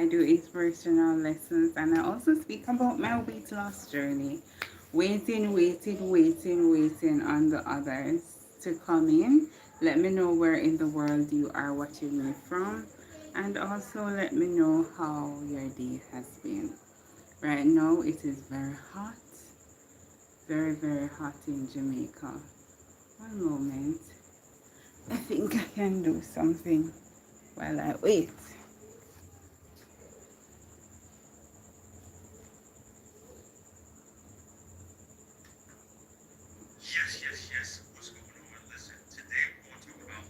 I do inspirational lessons, and I also speak about my weight loss journey. Waiting on the others to come in. Let me know where in the world you are watching me from, and also let me know how your day has been. Right now, it is very hot, very hot in Jamaica. One moment. I think I can do something while I wait. Yes. What's going on? Listen, today we're going to talk about.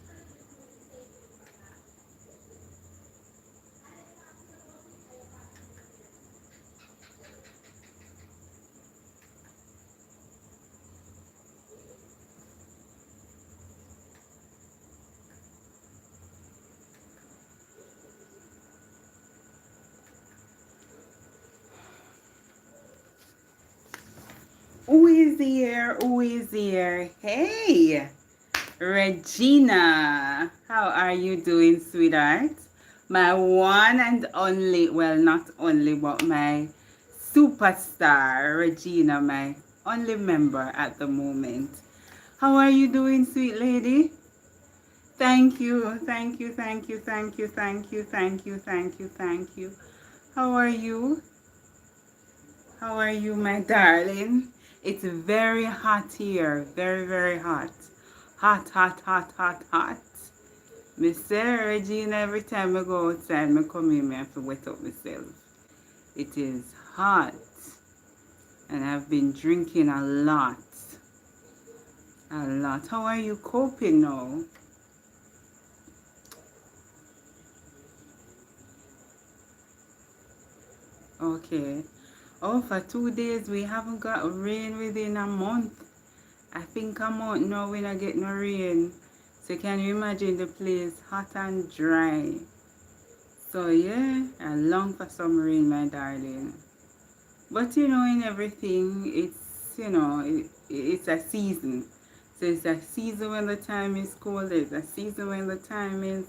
Who is here? Who is here? Hey, Regina. How are you doing, sweetheart? My one and only, well, not only, but my superstar, Regina, my only member at the moment. How are you doing, sweet lady? Thank you. How are you? How are you, my darling? It's very hot here. Very hot. Hot. Mr. Regina, every time I go outside, I come in, I have to wet up myself. It is hot. And I've been drinking a lot. How are you coping now? Okay. Oh, for 2 days we haven't got rain within a month. I think a month now we not get no rain. So can you imagine the place hot and dry? So yeah, I long for some rain, my darling. But you know, in everything, it's a season. So it's a season when the time is cold. There's a season when the time is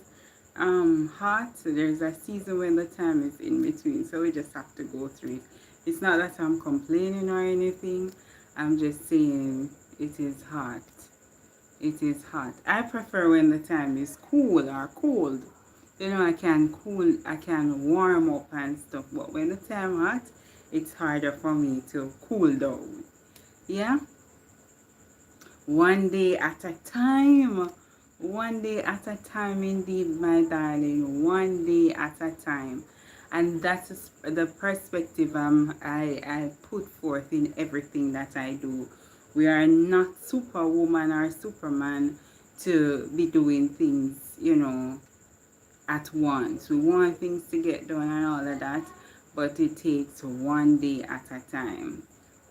hot. So there's a season when the time is in between. So we just have to go through it. It's not that I'm complaining or anything. I'm just saying it is hot. It is hot. I prefer when the time is cool or cold. You know, I can warm up and stuff. But when the time hot, it's harder for me to cool down. Yeah? One day at a time. One day at a time, indeed, my darling. One day at a time. And that's the perspective I put forth in everything that I do. We are not superwoman or superman to be doing things, at once. We want things to get done and all of that, but it takes one day at a time.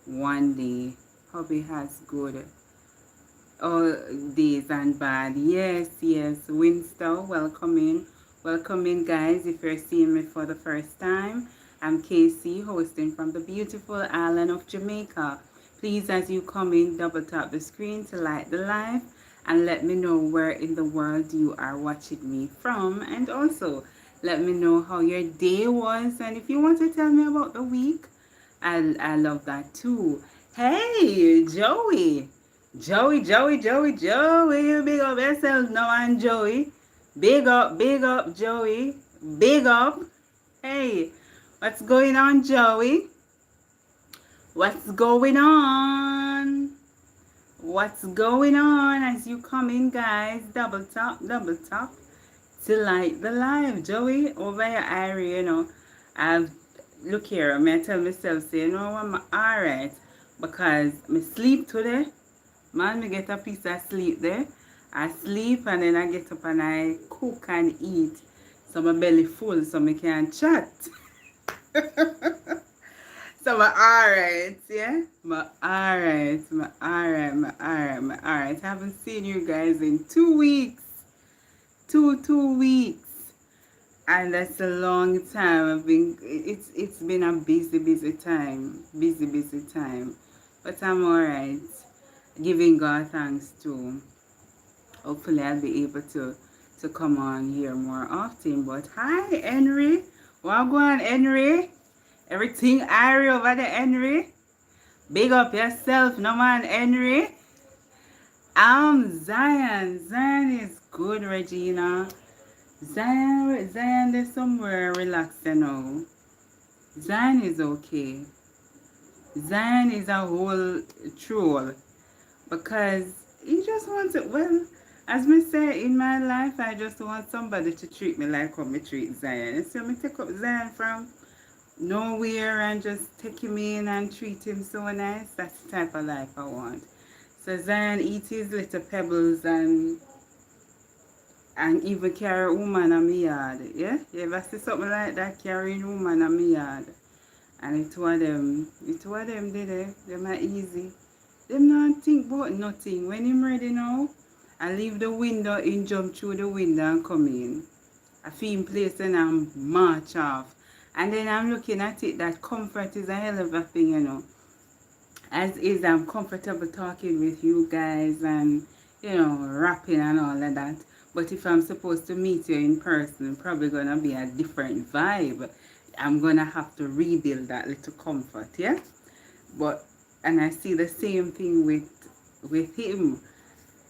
One day. Hobby has good days and bad. Yes. Winster, welcome in. Welcome in, guys. If you're seeing me for the first time, I'm Casey, hosting from the beautiful island of Jamaica. Please, as you come in, double tap the screen to like the live and let me know where in the world you are watching me from. And also, let me know how your day was. And if you want to tell me about the week, I love that too. Hey, Joey. Joey. You big up yourself now, and Joey. Big up, Joey. Big up. Hey, what's going on, Joey? What's going on? What's going on? As you come in, guys, double tap to like the live. Joey, over here, Irie, I've look here, I tell myself, say, I'm alright, because I sleep today. Man, me get a piece of sleep there. I sleep and then I get up and I cook and eat. So my belly full so I can chat. So I'm alright, yeah? I'm alright. I haven't seen you guys in 2 weeks. Two weeks. And that's a long time. It's been a busy time. Busy time. But I'm alright. Giving God thanks too. Hopefully I'll be able to come on here more often. But hi, Henry. What go on, Henry? Everything airy over there, Henry. Big up yourself, no man, Henry. Zion. Zion is good, Regina. Zion is somewhere relaxed, you know. Zion is okay. Zion is a whole troll because he just wants it. Well, as me say, in my life, I just want somebody to treat me like how me treat Zion. And so me take up Zion from nowhere and just take him in and treat him so nice. That's the type of life I want. So Zion eat his little pebbles and even carry a woman on my yard. Yeah? You ever see something like that carrying a woman on my yard? And it was them did it. Them are easy. Them not think about nothing. When him ready now, I leave the window, and jump through the window and come in. I feel in place and I march off. And then I'm looking at it that comfort is a hell of a thing, you know. As is, I'm comfortable talking with you guys and, you know, rapping and all of that. But if I'm supposed to meet you in person, probably going to be a different vibe. I'm going to have to rebuild that little comfort, yeah? But, and I see the same thing with him.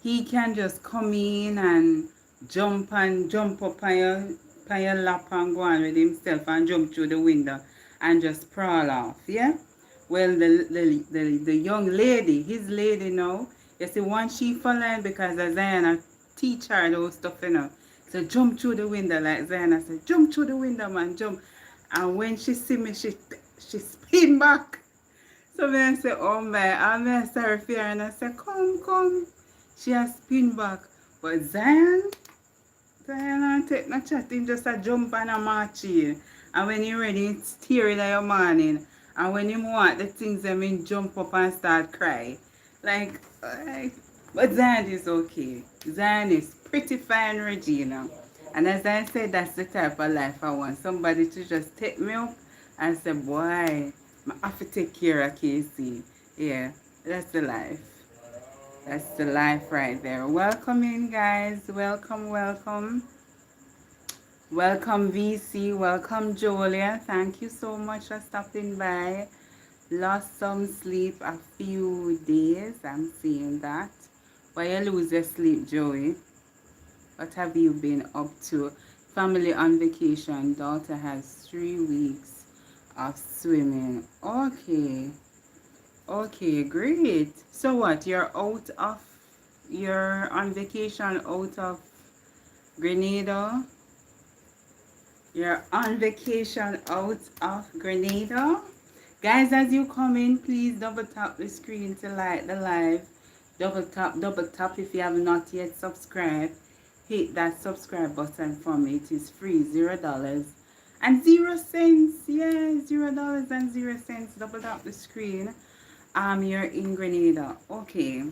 He can just come in and jump up on your lap and go on with himself and jump through the window and just sprawl off, yeah? Well, the young lady, his lady now, you see, once she following because Zion teach her those stuff, you know. So jump through the window like Zion said, jump through the window, man, jump. And when she see me, she spin back. So then I say, oh my, I'm sorry for her. And I say, come. She has spin back. But Zion don't take no chatting, just a jump and a march in. And when you're ready, it's teary like your morning. And when you want the things, I mean, jump up and start cry. But Zion is okay. Zion is pretty fine, Regina. And as I said, that's the type of life I want. Somebody to just take me up and say, boy, I have to take care of Casey. Yeah, that's the life. That's the life right there. Welcome in, guys. Welcome. Welcome, VC. Welcome, Julia. Thank you so much for stopping by. Lost some sleep a few days. I'm seeing that. Why you lose your sleep, Joey? What have you been up to? Family on vacation. Daughter has 3 weeks of swimming. Okay, great. So what? You're on vacation out of Grenada? You're on vacation out of Grenada? Guys, as you come in, please double tap the screen to like the live. Double tap if you have not yet subscribed. Hit that subscribe button for me. It is free, $0 and 0 cents. Yeah, $0 and 0 cents. Double tap the screen. You're in Grenada. Okay.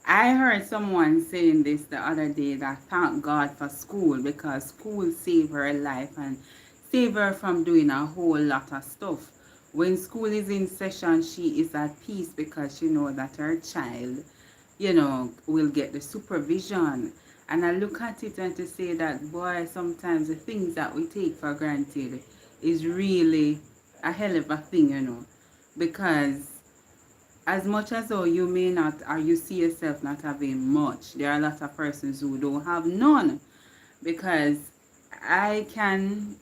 I heard someone saying this the other day that thank God for school because school saved her life and saved her from doing a whole lot of stuff. When school is in session, she is at peace because she knows that her child, you know, will get the supervision. And I look at it and to say that, boy, sometimes the things that we take for granted is really a hell of a thing, you know, because as much as though you may not, or you see yourself not having much, there are a lot of persons who don't have none. Because I can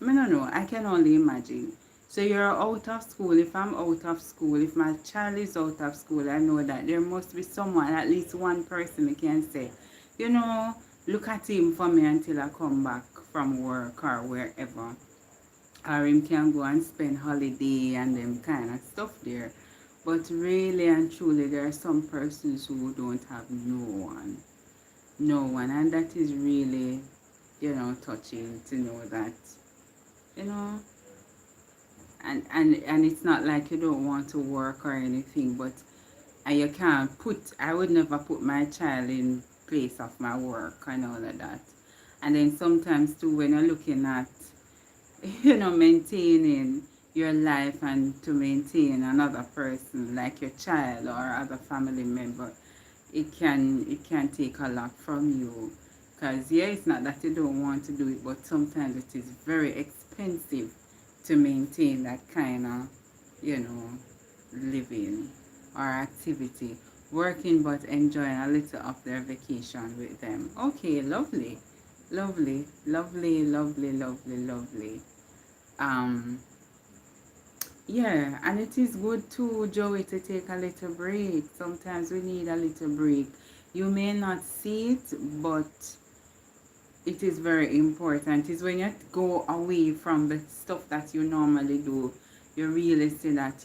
only imagine. So you're out of school. If I'm out of school, if my child is out of school, I know that there must be someone, at least one person who can say, you know, look at him for me until I come back from work or wherever. Or him can go and spend holiday and them kind of stuff there. But really and truly, there are some persons who don't have no one. And that is really, you know, touching to know that, you know, and it's not like you don't want to work or anything, but you can't I would never put my child in place of my work and all of that. And then sometimes too, when you're looking at, you know, maintaining your life and to maintain another person like your child or other family member, it can take a lot from you Because, yeah, it's not that you don't want to do it, but sometimes it is very expensive to maintain that kind of, living or activity. Working but enjoying a little of their vacation with them. Okay, lovely. Lovely, lovely, lovely, lovely, lovely. Um, yeah, and it is good too, Joey, to take a little break. Sometimes we need a little break. You may not see it, but it is very important. It's when you go away from the stuff that you normally do, you really see that,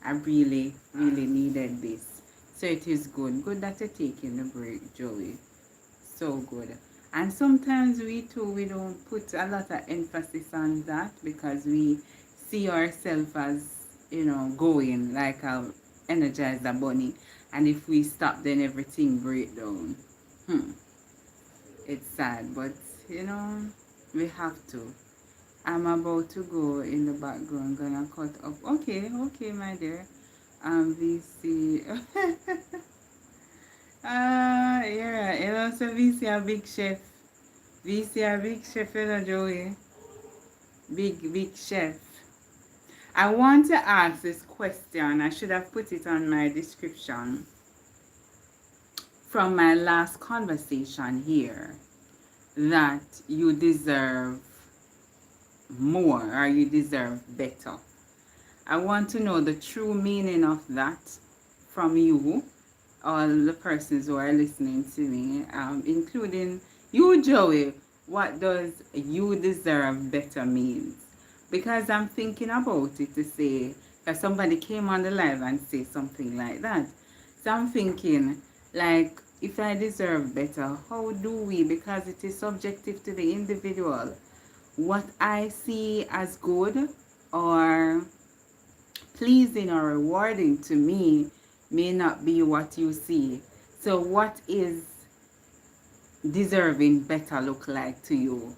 I really, really needed this. So it is good. Good that you're taking the break, Joey. So good. And sometimes we don't put a lot of emphasis on that because we see ourselves as, going like a energizer bunny. And if we stop, then everything break down. It's sad, but we have to. I'm about to go in the background, gonna cut up. Okay, okay, my dear. VC. Yeah, and also VC a big chef. VC a big chef, Joey. Big chef. I want to ask this question. I should have put it on my description from my last conversation here, that you deserve more or you deserve better. I want to know the true meaning of that from you, all the persons who are listening to me, including you, Joey. What does you deserve better means? Because I'm thinking about it to say, because somebody came on the live and say something like that. So I'm thinking, like, if I deserve better, how do we? Because it is subjective to the individual. What I see as good or pleasing or rewarding to me may not be what you see. So what is deserving better look like to you?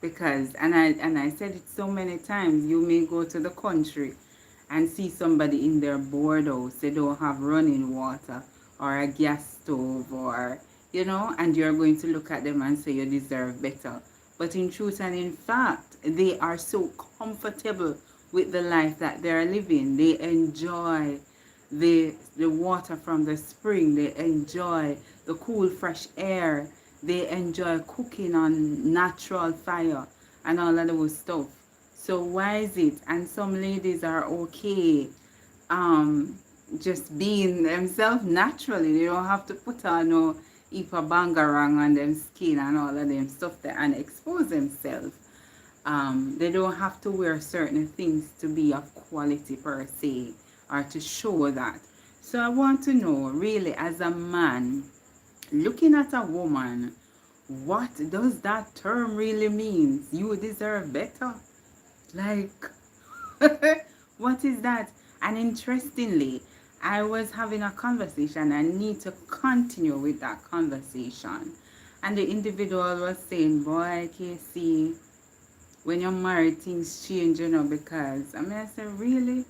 Because and I said it so many times, you may go to the country and see somebody in their board house, they don't have running water or a gas stove, or and you're going to look at them and say you deserve better. But in truth and in fact, they are so comfortable with the life that they're living. They enjoy the water from the spring. They enjoy the cool, fresh air. They enjoy cooking on natural fire and all of those stuff. So why is it? And some ladies are okay just being themselves naturally. They don't have to put on no ipa bangarang on them skin and all of them stuff there and expose themselves. They don't have to wear certain things to be of quality per se or to show that. So I want to know, really, as a man looking at a woman, what does that term really mean? You deserve better. Like, what is that? And interestingly, I was having a conversation. I need to continue with that conversation. And the individual was saying, boy, KC, when you're married, things change, because I said, really?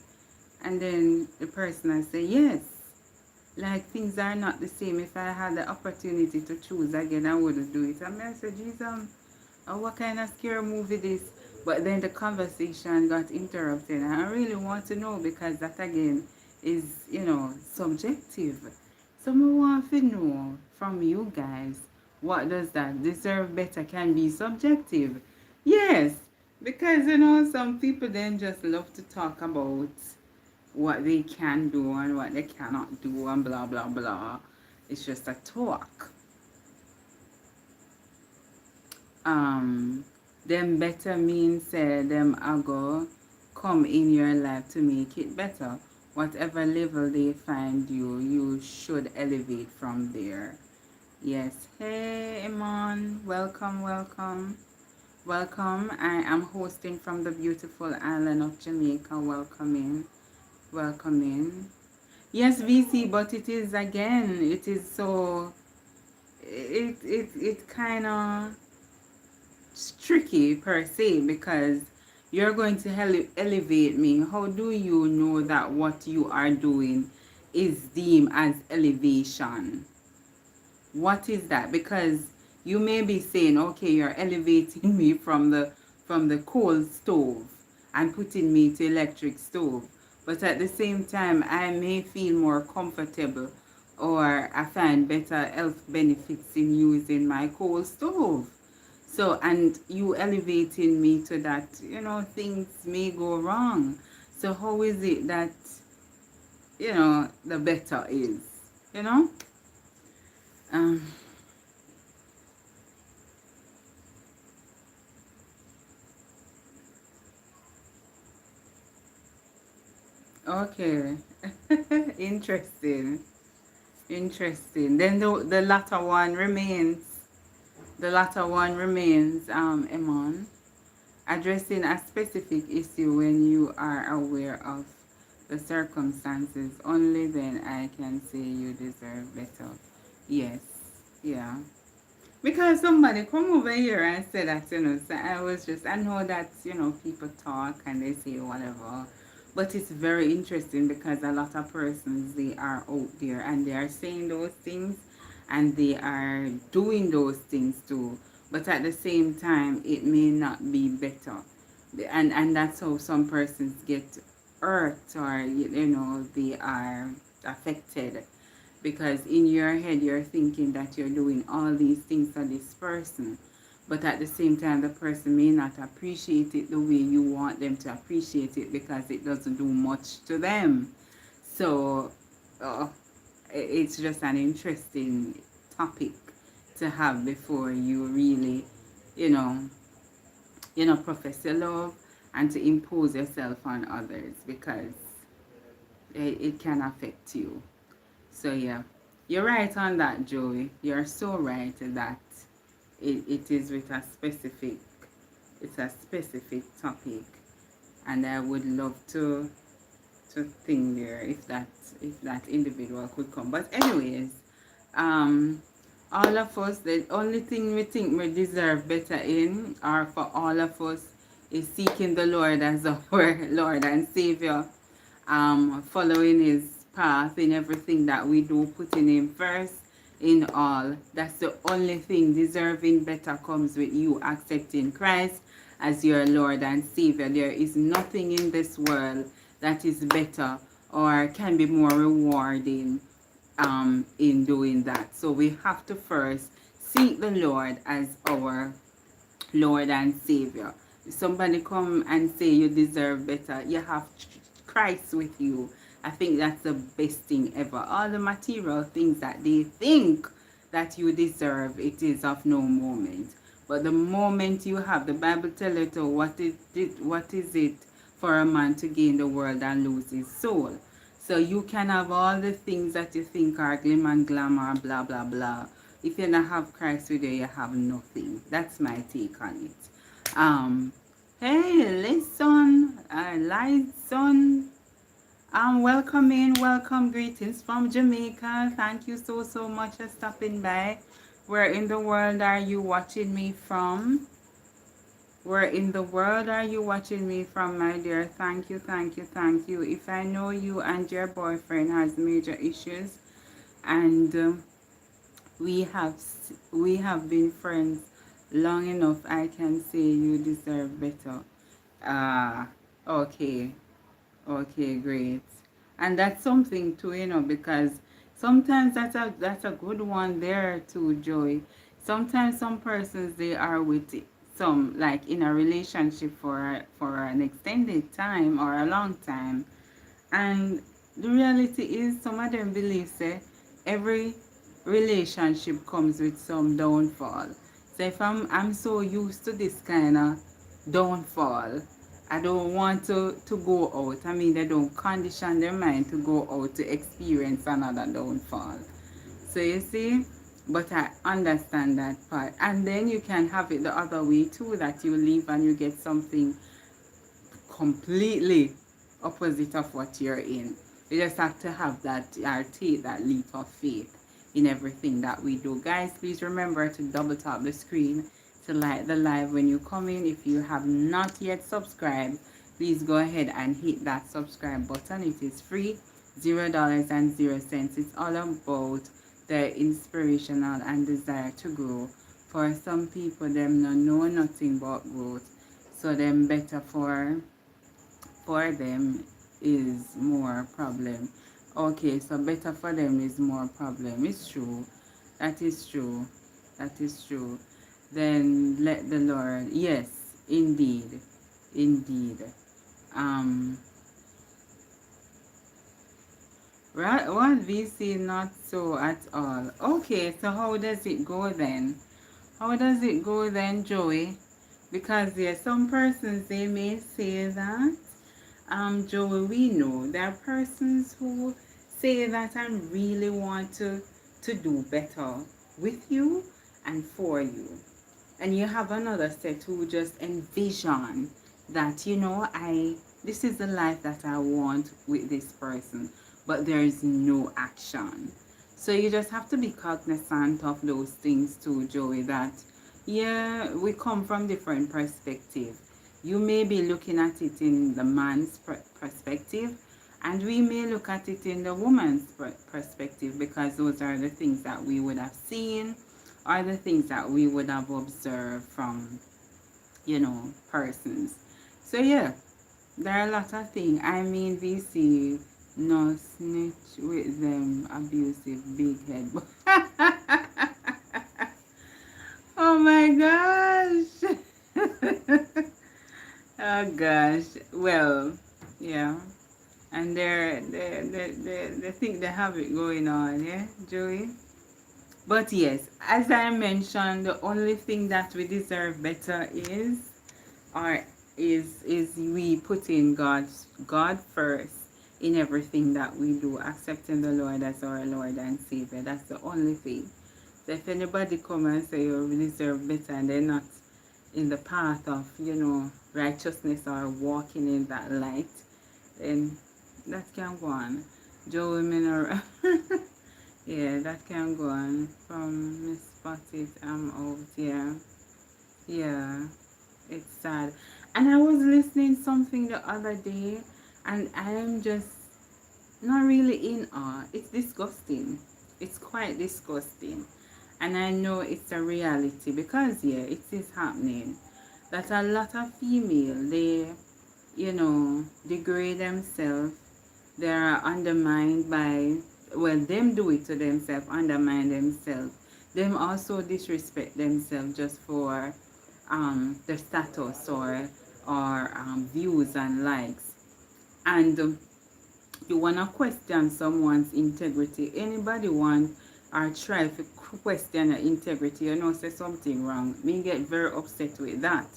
And then the person I said, yes. Like, things are not the same. If I had the opportunity to choose again, I wouldn't do it. I said, Jesus, what kind of scary movie this? But then the conversation got interrupted. And I really want to know, because that again is, subjective. So I want to know from you guys, what does that deserve better can be subjective? Yes, because, some people then just love to talk about what they can do and what they cannot do and blah, blah, blah. It's just a talk. Them better means say them ago come in your life to make it better. Whatever level they find you, you should elevate from there. Yes. Hey, Iman. Welcome, welcome. Welcome. I am hosting from the beautiful island of Jamaica. Welcome in. Welcome in. Yes, VC, but it is again, it is so, it kind of tricky per se, because you're going to elevate me. How do you know that what you are doing is deemed as elevation? What is that? Because You may be saying, okay, you're elevating me from the coal stove and putting me to electric stove. But at the same time, I may feel more comfortable, or I find better health benefits in using my coal stove. So, and you elevating me to that, things may go wrong. So how is it that, the better is, you know? Um, okay. Interesting. Interesting. Then the latter one remains. The latter one remains, Emon, addressing a specific issue when you are aware of the circumstances. Only then I can say you deserve better. Yes. Yeah. Because somebody come over here and said that, so I know that, people talk and they say whatever. But it's very interesting because a lot of persons, they are out there and they are saying those things and they are doing those things too. But at the same time, it may not be better. And that's how some persons get hurt, or, they are affected, because in your head you're thinking that you're doing all these things for this person, but at the same time the person may not appreciate it the way you want them to appreciate it, because it doesn't do much to them. So uh, it's just an interesting topic to have before you really, you know profess your love and to impose yourself on others, because it can affect you. So yeah, you're right on that, Joey. You're so right that it is with it's a specific topic, and I would love to think there if that individual could come. But anyways, um, all of us, the only thing we think we deserve better in, or for all of us, is seeking the Lord as our Lord and Savior, following his path in everything that we do, putting him first in all. That's the only thing. Deserving better comes with you accepting Christ as your Lord and Savior. There is nothing in this world that is better or can be more rewarding in doing that. So we have to first seek the Lord as our Lord and Savior. If somebody come and say you deserve better, you have Christ with you. I think that's the best thing ever. All the material things that they think that you deserve, it is of no moment. But the moment you have, the Bible tells you, what is it for a man to gain the world and lose his soul? So you can have all the things that you think are glim and glamour, blah, blah, blah. If you don't have Christ with you, you have nothing. That's my take on it. Hey, listen, Lyson. Welcome in, welcome, greetings from Jamaica. Thank you so much for stopping by. Where in the world are you watching me from? Where in the world are you watching me from, my dear? Thank you, thank you, thank you. If I know you and your boyfriend has major issues, and we have been friends long enough, I can say you deserve better. Okay. Okay, great. And that's something too, because sometimes that's a good one there too, Joy. Sometimes some persons, they are with some, like, in a relationship for an extended time or a long time, and the reality is some of them believe say every relationship comes with some downfall. So if I'm so used to this kind of downfall, I don't want to go out. I mean, they don't condition their mind to go out to experience another downfall. So you see, but I understand that part. And then you can have it the other way too, that you leave and you get something completely opposite of what you're in. You just have to have that, or take that leap of faith in everything that we do. Guys, please remember to double tap the screen to like the live when you come in. If you have not yet subscribed, please go ahead and hit that subscribe button. It is free, $0.00. It's all about the inspirational and desire to grow for some people them no know nothing about growth, so them better for them is more problem. Okay, so better for them is more problem. It's true. That is true. That is true. Then let the Lord, yes, indeed. Indeed. Um right, what VC not so at all. Okay, so how does it go then? How does it go then, Joey? Because there are some persons they may say that Joey, we know there are persons who say that and really want to do better with you and for you. And you have another set who just envision that, this is the life that I want with this person, but there is no action. So you just have to be cognizant of those things too, Joey, that yeah, we come from different perspectives. You may be looking at it in the man's perspective, and we may look at it in the woman's perspective, because those are the things that we would have seen, or the things that we would have observed from, persons. So yeah, there are a lot of things. I mean, VC, no snitch with them, abusive, big head. Oh my gosh. Oh gosh. Well, yeah. And they think they have it going on, yeah, Joey? But yes, as I mentioned, the only thing that we deserve better or is we put in God first in everything that we do, accepting the Lord as our Lord and Savior. That's the only thing. So if anybody come and say you deserve better and they're not in the path of, righteousness or walking in that light, then that can go on. Joe women yeah, that can go on. From Miss Spotted, I'm out, yeah. Yeah, it's sad. And I was listening something the other day, and I am just not really in awe. It's disgusting. It's quite disgusting. And I know it's a reality, because yeah, it is happening. That a lot of female, they, degrade themselves. They are undermined by, well, them do it to themselves, undermine themselves. Them also disrespect themselves just for the status or views and likes. And you want to question someone's integrity. Anybody want or try to question your integrity, say something wrong. Me get very upset with that.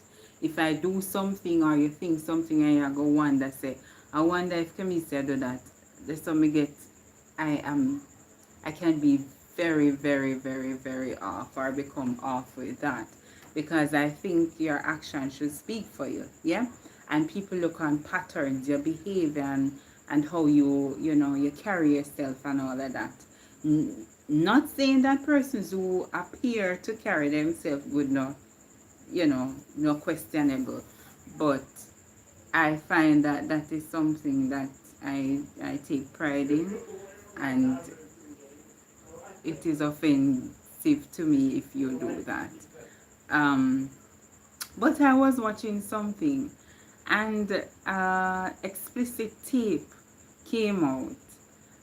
If I do something or you think something and you go wonder, say, I wonder if Kamisia do that. That's how me get, I can be very, very, very, very off or become off with that. Because I think your action should speak for you, yeah? And people look on patterns, your behavior and how you carry yourself and all of that. Not saying that persons who appear to carry themselves would not, no questionable, but I find that that is something that I take pride in, and it is offensive to me if you do that. But I was watching something, and explicit tape came out,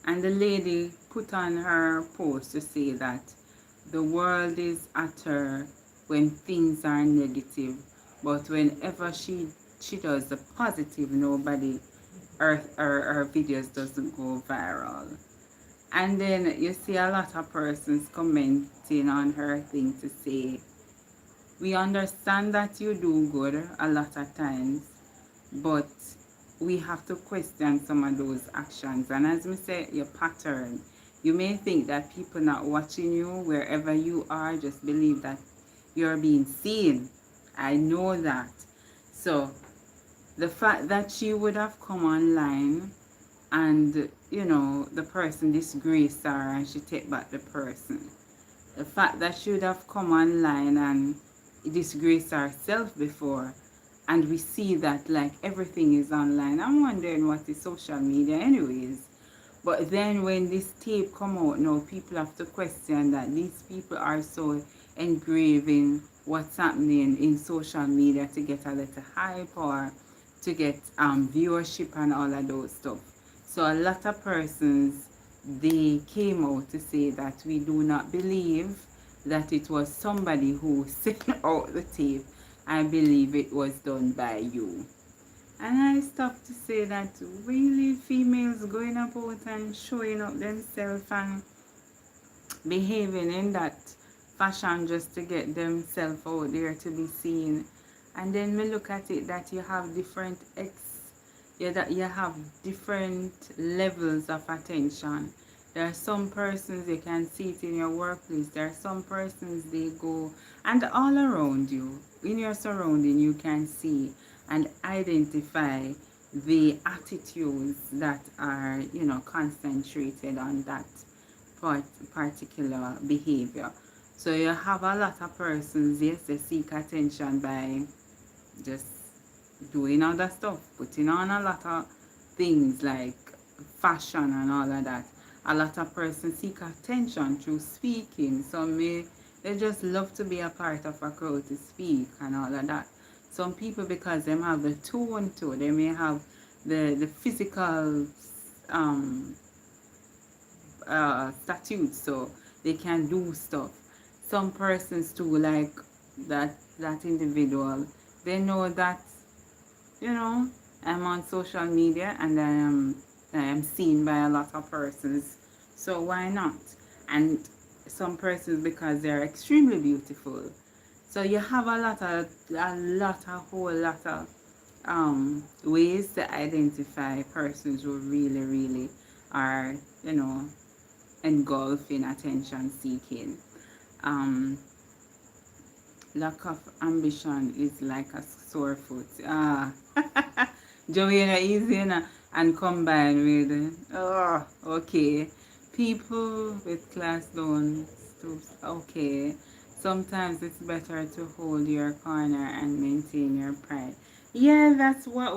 and the lady put on her post to say that the world is at her when things are negative, but whenever she does the positive, nobody, her videos doesn't go viral. And then you see a lot of persons commenting on her thing to say, we understand that you do good a lot of times, but we have to question some of those actions. And as we say, your pattern, you may think that people not watching you wherever you are, just believe that you're being seen. I know that. So the fact that she would have come online and the person disgraced her and she take back the person, the fact that she would have come online and disgraced herself before, and we see that like everything is online. I'm wondering what is social media anyways. But then when this tape come out now, people have to question that these people are so engraving what's happening in social media to get a little hype or to get viewership and all of those stuff. So a lot of persons, they came out to say that we do not believe that it was somebody who sent out the tape. I believe it was done by you. And I stopped to say that really females going about and showing up themselves and behaving in that fashion just to get themselves out there to be seen. And then we look at it that you have different that you have different levels of attention. There are some persons you can see it in your workplace. There are some persons they go, and all around you, in your surrounding, you can see and identify the attitudes that are, concentrated on that particular behavior. So you have a lot of persons, yes, they seek attention by just doing other stuff, putting on a lot of things like fashion and all of that. A lot of persons seek attention through speaking. Some they just love to be a part of a crowd to speak and all of that. Some people, because they have the tone too, they may have the physical statute, so they can do stuff. Some persons too, like that individual, they know that, I'm on social media and I am seen by a lot of persons, so why not? And some persons, because they're extremely beautiful. So you have a whole lot of ways to identify persons who really, really are, engulfing attention seeking. Lack of ambition is like a sore foot. Joanna easy and combined with okay. People with class don't stoops. Okay. Sometimes it's better to hold your corner and maintain your pride. Yeah, that's what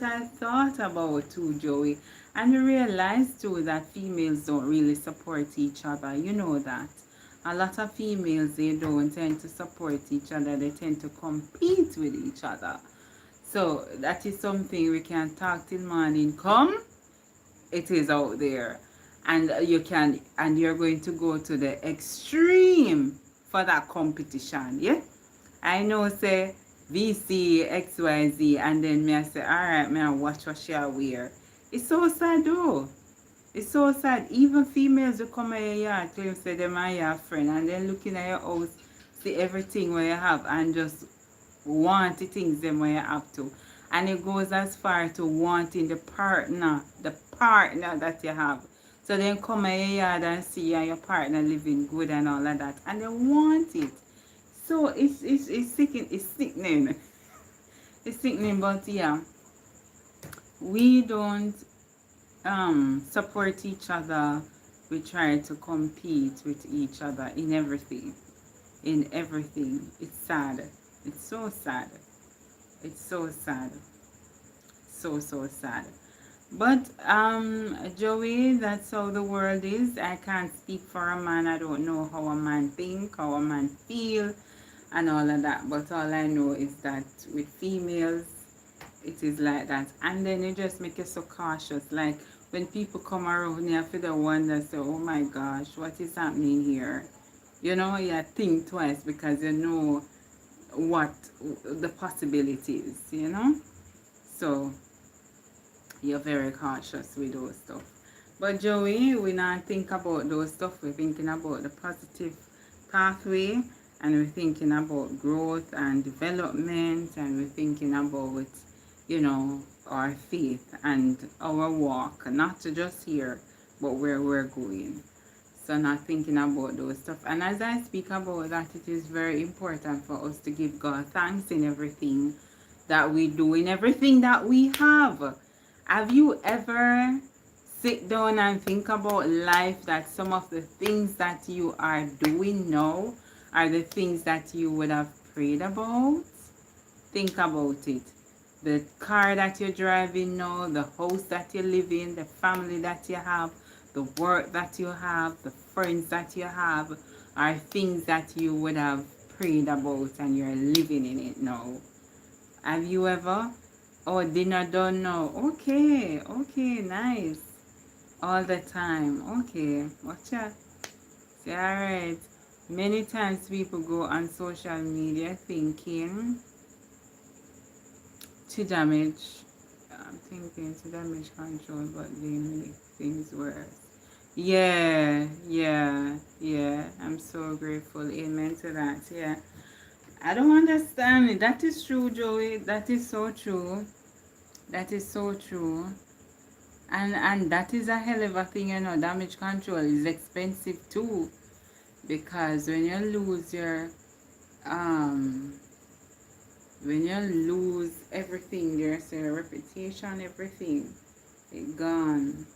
I thought about too, Joey. And we realized too that females don't really support each other. You know that. A lot of females, they don't tend to support each other. They tend to compete with each other. So that is something we can talk till morning come. It is out there. And you're going to go to the extreme for that competition. Yeah? I know say VC XYZ and then me I say, alright, me I watch what she wear. It's so sad though. It's so sad. Even females who come at your yard claim say them are your friend and then looking at your house, see everything where you have and just want the things them where you have to. And it goes as far to wanting the partner that you have. So then come at your yard and see your partner living good and all of that. And they want it. So it's sickening. It's sickening. It's sickening, but yeah. We don't support each other. We try to compete with each other in everything. In everything. It's sad. It's so sad. It's so sad. So sad. But Joey, that's how the world is. I can't speak for a man. I don't know how a man think, how a man feel, and all of that. But all I know is that with females, it is like that. And then it just make you so cautious. Like when people come around, you have to wonder, say, oh my gosh, what is happening here? You think twice because you know what the possibilities, So you're very cautious with those stuff. But Joey, we not think about those stuff. We're thinking about the positive pathway, and we're thinking about growth and development, and we're thinking about, our faith and our walk, not just here, but where we're going. So not thinking about those stuff. And as I speak about that, it is very important for us to give God thanks in everything that we do, in everything that we have. Have you ever sit down and think about life, that some of the things that you are doing now are the things that you would have prayed about? Think about it. The car that you're driving now, the house that you live in, the family that you have, the work that you have, the friends that you have, or things that you would have prayed about and you're living in it now. Have you ever? Oh, dinner done now. Okay, okay, nice. All the time. Okay, watch out. Say, alright. Many times people go on social media thinking to damage, I'm thinking to damage control, but they make things worse. Yeah, yeah, yeah. I'm so grateful. Amen to that. Yeah. I don't understand it. That is true, Joey. That is so true. That is so true. And that is a hell of a thing, you know. Damage control is expensive too. Because um when you lose everything, there's your reputation, everything, it gone.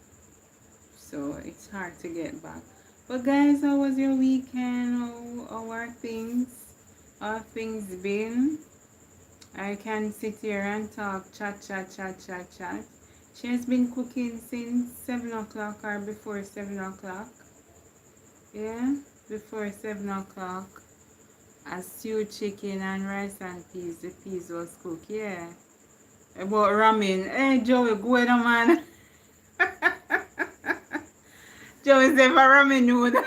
So it's hard to get back. But guys, how was your weekend? How are things? How have things been? I can sit here and talk, chat. She has been cooking since 7 o'clock or before 7 o'clock. Yeah, before 7 o'clock. A stewed chicken and rice and peas. The peas was cooked, yeah. About ramen. Hey, Joey, go ahead, man. Joey say for ramen noodle.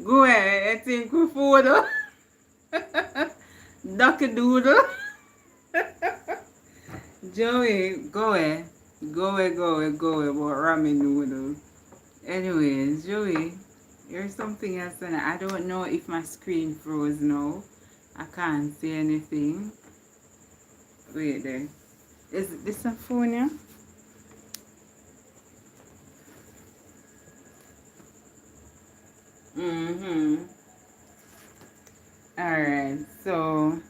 Go ahead, I think we food. Ducky doodle. Joey, go ahead. Go ahead about ramen noodle. Anyways, Joey, here's something else. And I don't know if my screen froze now. I can't see anything. Wait there. Is this a phone, yeah? Alright, so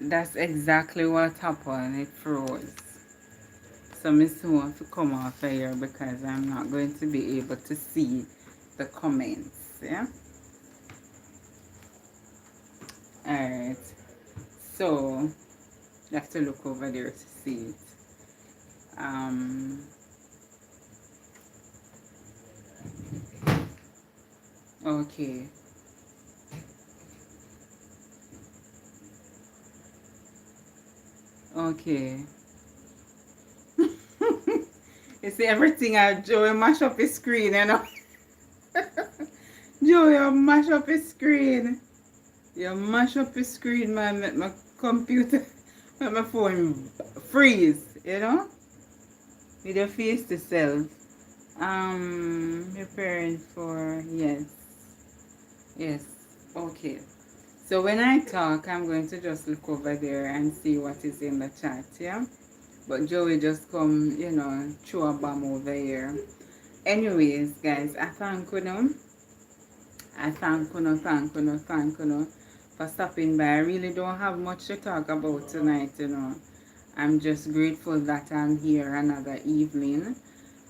that's exactly what happened. It froze. So I still want to come off here because I'm not going to be able to see the comments. Yeah. Alright. So you have to look over there to see it. Okay. Okay. You see everything Joey mash up his screen, you know. Joey, you mash up his screen. You mash up his screen, man. Make my computer, make my phone freeze, you know. With your face to self. Preparing for, yes. Yes. Okay. So when I talk, I'm going to just look over there and see what is in the chat, yeah? But Joey just come, you know, throw a bomb over here. Anyways, guys, I thank you. I thank you for stopping by. I really don't have much to talk about tonight, you know. I'm just grateful that I'm here another evening.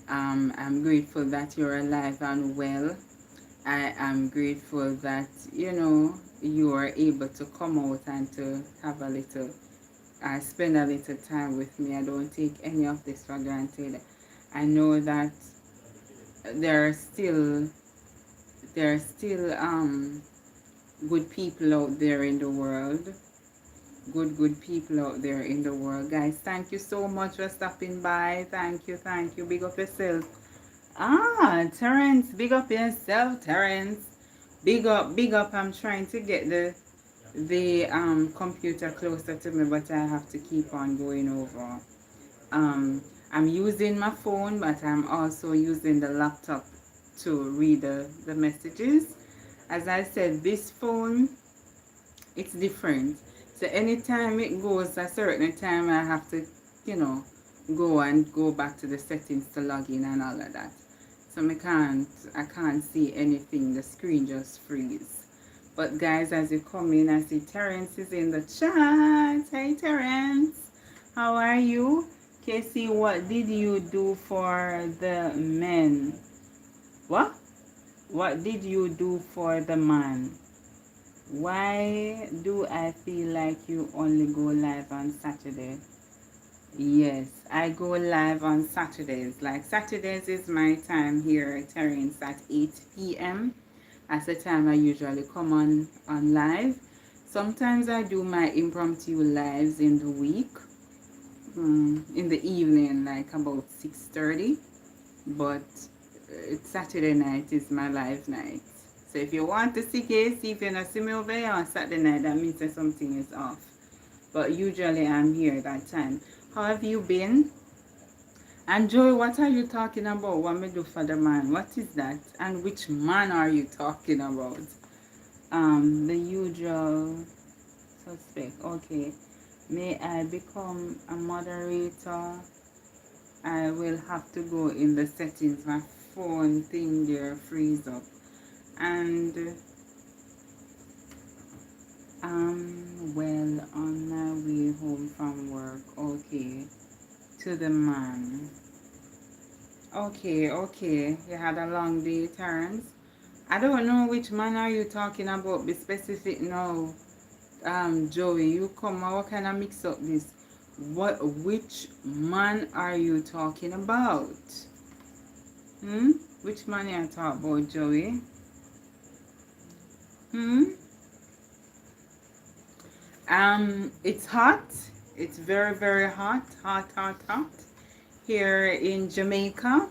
I'm grateful that you're alive and well. I am grateful that, you know, you are able to come out and to have a little, spend a little time with me. I don't take any of this for granted. I know that there are still good people out there in the world. Good people out there in the world. Guys, thank you so much for stopping by. Thank you. Big up yourself. Terrence, big up yourself, Terrence. Big up. I'm trying to get the computer closer to me, but I have to keep on going over. I'm using my phone, but I'm also using the laptop to read the messages. As I said, this phone, it's different. So anytime it goes a certain time, I have to, you know, go back to the settings to log in and all of that. So I can't see anything. The screen just freeze. But guys, as you come in, I see Terrence is in the chat. Hey Terrence, how are you? Casey, what did you do for the men? What? What did you do for the man? Why do I feel like you only go live on Saturday? Yes, I go live on Saturdays. Like Saturdays is my time here at Terrence at 8 p.m. That's the time I usually come on live. Sometimes I do my impromptu lives in the week, in the evening, like about 6:30. But Saturday night is my live night. So if you want to see Casey, if you not see me over here on Saturday night, that means that something is off. But usually I'm here that time. How have you been? And Joey, what are you talking about? What me do for the man? What is that? And which man are you talking about? The usual suspect. Okay. May I become a moderator? I will have to go in the settings. My phone thing there freeze up. And I'm well on my way home from work. Okay. To the man. Okay. You had a long day, Terrence. I don't know which man are you talking about. Be specific now. Joey, you come. What kind of mix up this? Which man are you talking about? Which man are you talking about, Joey? It's hot. It's very, very hot. Hot. Here in Jamaica.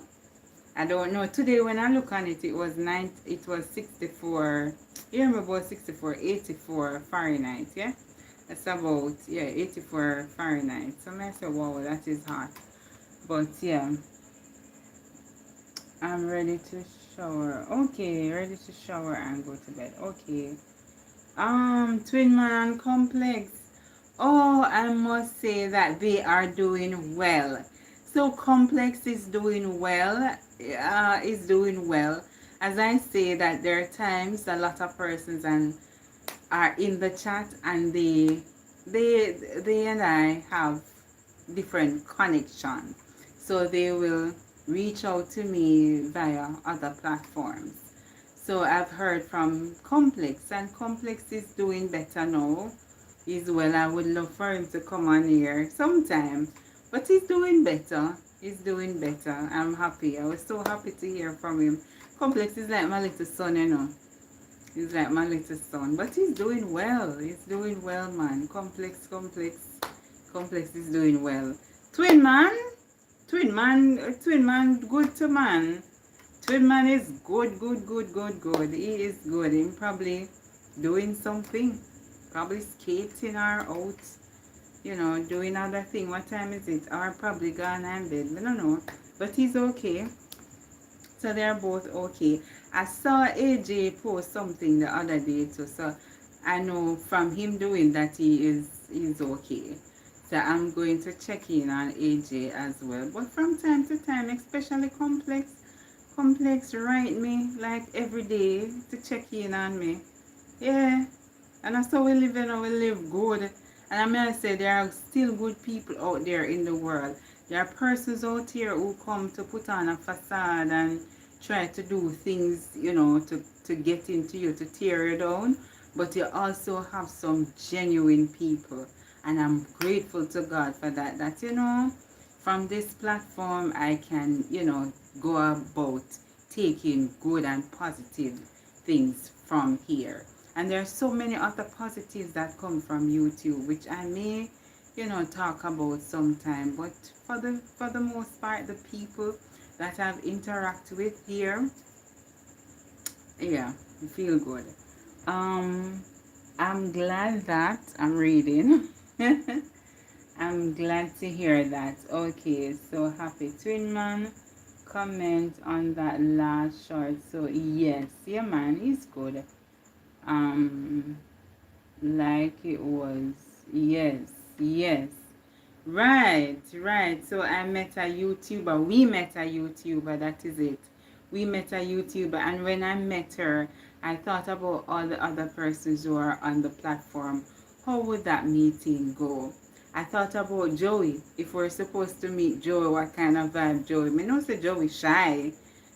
I don't know. Today when I look on it, it was 64. You remember about 64, 84 Fahrenheit, yeah? That's about, 84 Fahrenheit. So I say, wow, that is hot. But yeah, I'm ready to shower. Okay, ready to shower and go to bed. Okay. Twin Man Complex. Oh, I must say that they are doing well. So Complex is doing well. Is doing well. As I say that there are times a lot of persons and are in the chat and they and I have different connection. So they will reach out to me via other platforms. So I've heard from Complex, and Complex is doing better now. He's well. I would love for him to come on here sometime, but he's doing better. He's doing better. I'm happy. I was so happy to hear from him. Complex is like my little son, you know. He's like my little son, but he's doing well. He's doing well, man. Complex is doing well. Twin man, twin man, good to man. Twin man is good. He is good. He's probably doing something. Probably skating or out, doing other thing. What time is it? Or probably gone and bed. I don't know. But he's okay. So they're both okay. I saw AJ post something the other day too. So I know from him doing that he's okay. So I'm going to check in on AJ as well. But from time to time, especially Complex write me like every day to check in on me. Yeah. And that's how we live, we live good. And I mean, I say there are still good people out there in the world. There are persons out here who come to put on a facade and try to do things, to get into you, to tear you down. But you also have some genuine people. And I'm grateful to God for that. That, from this platform, I can, go about taking good and positive things from here. And there are so many other positives that come from YouTube, which I may, talk about sometime. But for the most part, the people that I've interacted with here, yeah, feel good. I'm glad that I'm reading. I'm glad to hear that. Okay, so happy twin man. Comment on that last short. So yes, yeah man, he's good. Like it was. Yes. Right. So I met a YouTuber. We met a YouTuber, that is it. We met a YouTuber, and when I met her, I thought about all the other persons who are on the platform. How would that meeting go? I thought about Joey. If we're supposed to meet Joey, what kind of vibe Joey? I know say Joey shy.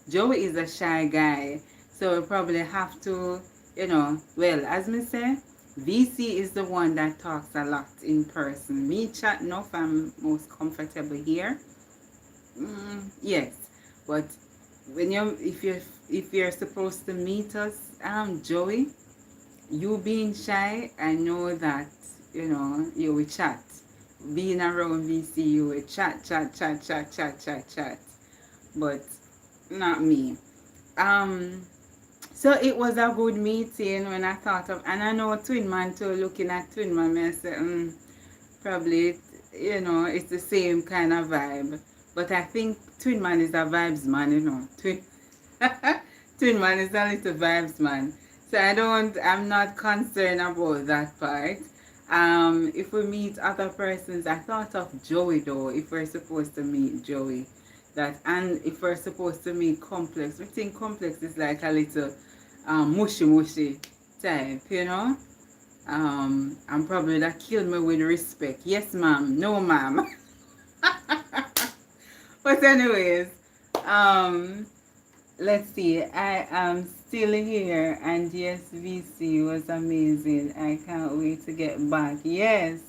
Joey is a shy guy. So we probably have to, well, as me say, VC is the one that talks a lot in person. Me chat enough, I'm most comfortable here. Yes, but when if you're supposed to meet us, Joey, you being shy, I know that you will chat. Being around VC, you will chat, but not me. Um, so it was a good meeting when I thought of, and I know Twin Man too. Looking at Twin Man, I said, probably it's the same kind of vibe. But I think Twin Man is a vibes man. Twin Man is a little vibes man. So I'm not concerned about that part. If we meet other persons, I thought of Joey though, if we're supposed to meet Joey. And if we're supposed to meet Complex, we think Complex is like a little mushy type. And probably that killed me with respect. Yes, ma'am. No, ma'am. But anyways, um, let's see. I am still here, and yes, VC was amazing. I can't wait to get back. Yes,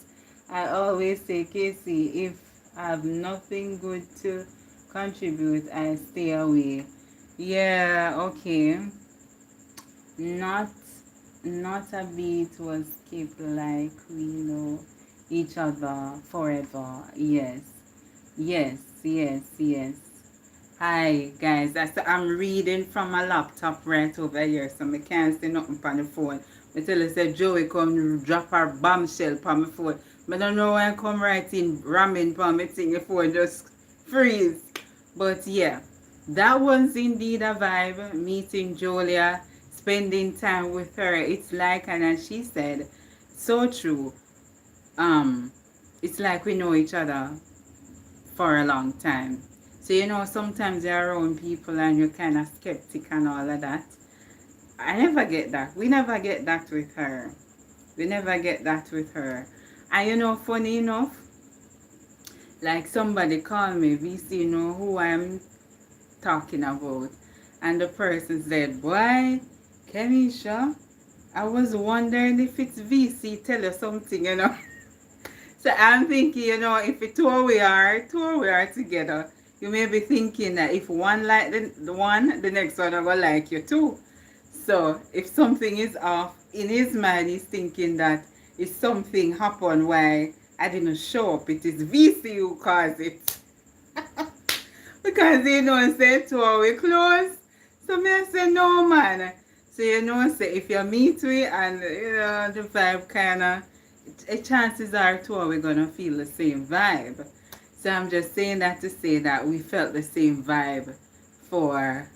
I always say, Casey, if I have nothing good to contribute, I stay away. Yeah, okay. Not not a beat was skipped like we know each other forever. Yes. Yes. Hi guys, I'm reading from my laptop right over here, so I can't see nothing on the phone. I tell you, say Joey come drop her bombshell on my phone. I don't know why I come right in ramming on my thing, your phone just freeze. But yeah, that was indeed a vibe. Meeting Julia, spending time with her. It's like, and as she said, so true. Um, it's like we know each other for a long time. So sometimes you're around people and you're kind of skeptic and all of that. I never get that. We never get that with her. We never get that with her. And funny enough, like somebody called me, VC, who I'm talking about. And the person said, boy, Kenisha, I was wondering if it's VC tell you something. So I'm thinking, if two we are together, you may be thinking that if one like the one, the next one will like you too. So if something is off, in his mind he's thinking that if something happened why I didn't show up, it is VC who caused it. Because say two we close. So me I say no man. So say if you meet we and the vibe kinda, chances are two we're gonna feel the same vibe. So I'm just saying that to say that we felt the same vibe for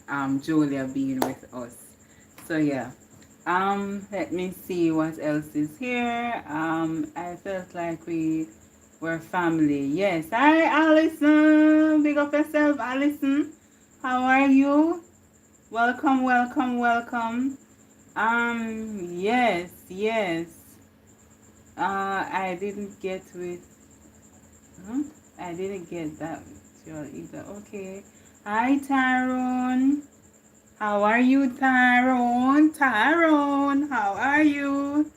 Julia being with us. So yeah. Let me see what else is here. I felt like we were family. Yes. Hi Allison. Big up yourself, Allison. How are you? Welcome. Yes. I didn't get with I didn't get that either. Okay. Hi Tyrone. How are you, Tyrone? How are you?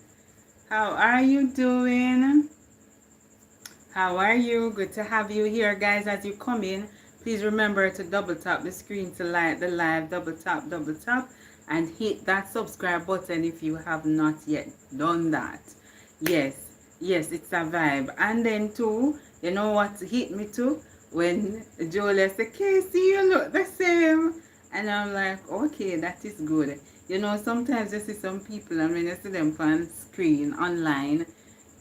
How are you doing? How are you? Good to have you here, guys. As you come in, please remember to double tap the screen to like the live. Double tap, and hit that subscribe button if you have not yet done that. Yes, it's a vibe. And then too, you know what hit me too? When Julia said, Casey, you look the same. And I'm like, okay, that is good. Sometimes you see some people and when you see them on screen, online,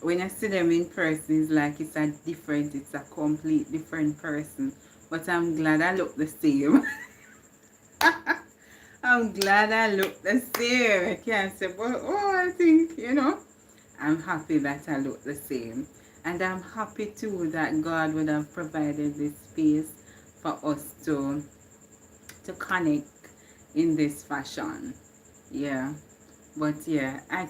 when I see them in person, it's like it's a complete different person. But I'm glad I look the same. I'm glad I look the same. I can't say, but I think, I'm happy that I look the same. And I'm happy too that God would have provided this space for us to connect in this fashion. Yeah. But yeah, I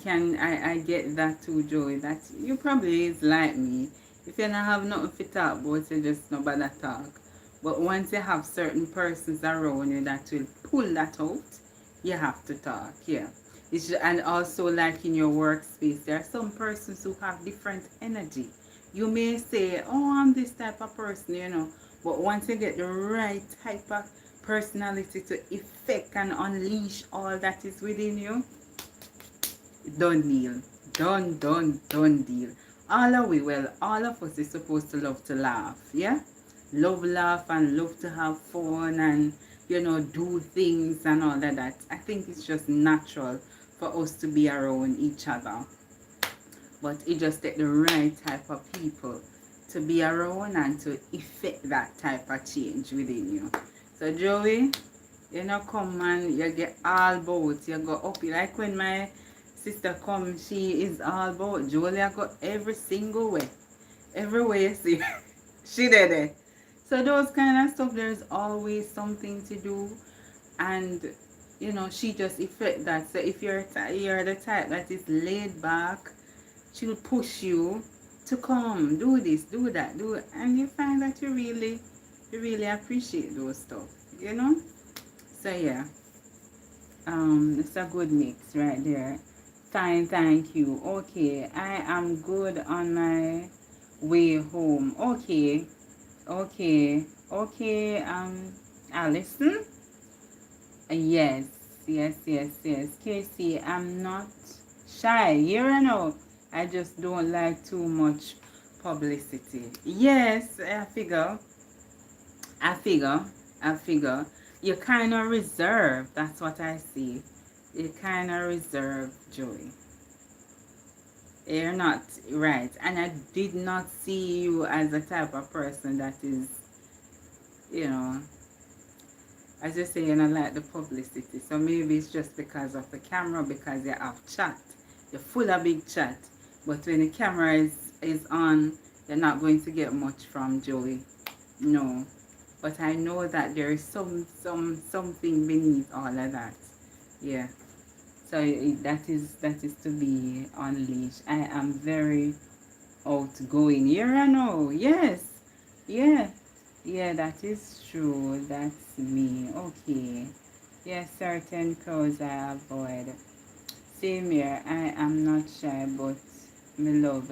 get that too, Joey, that you probably is like me. If you don't have nothing to talk about, you just nobody talk. But once you have certain persons around you that will pull that out, you have to talk, yeah. And also like in your workspace, there are some persons who have different energy. You may say, oh, I'm this type of person, you know, but once you get the right type of personality to effect and unleash all that is within you, done deal. Done deal. All of us is supposed to love to laugh, yeah? Laugh and love to have fun and, you know, do things and all of that. I think it's just natural for us to be around each other. But it just takes the right type of people to be around and to effect that type of change within you. So Joey, you know, come and you get all about, you go up. Like when my sister come, she is all about Julia go every single way. Everywhere you see, she did it. So those kind of stuff, there's always something to do. And, you know, she just effect that. So if you're the type that is laid back, she'll push you to come, do this, do that, do it. And you find that you really appreciate those stuff, you know? So yeah, it's a good mix right there. Fine, thank you. Okay, I am good on my way home. Okay, okay, Allison? Yes, yes. Casey, I'm not shy. You know, I just don't like too much publicity. Yes, I figure. You're kind of reserved. That's what I see. You're kind of reserved, Joey. You're not right. And I did not see you as the type of person that is, you know, as you say, you don't like the publicity. So maybe it's just because of the camera, because you have chat. You're full of big chat. But when the camera is on, you're not going to get much from Joey. No. But I know that there is something beneath all of that. Yeah. So that is to be unleashed. I am very outgoing. I know. Yes. Yeah. Yeah, that is true. That's me. Okay. Yes, certain crowds I avoid. Same here. I am not shy, but me love.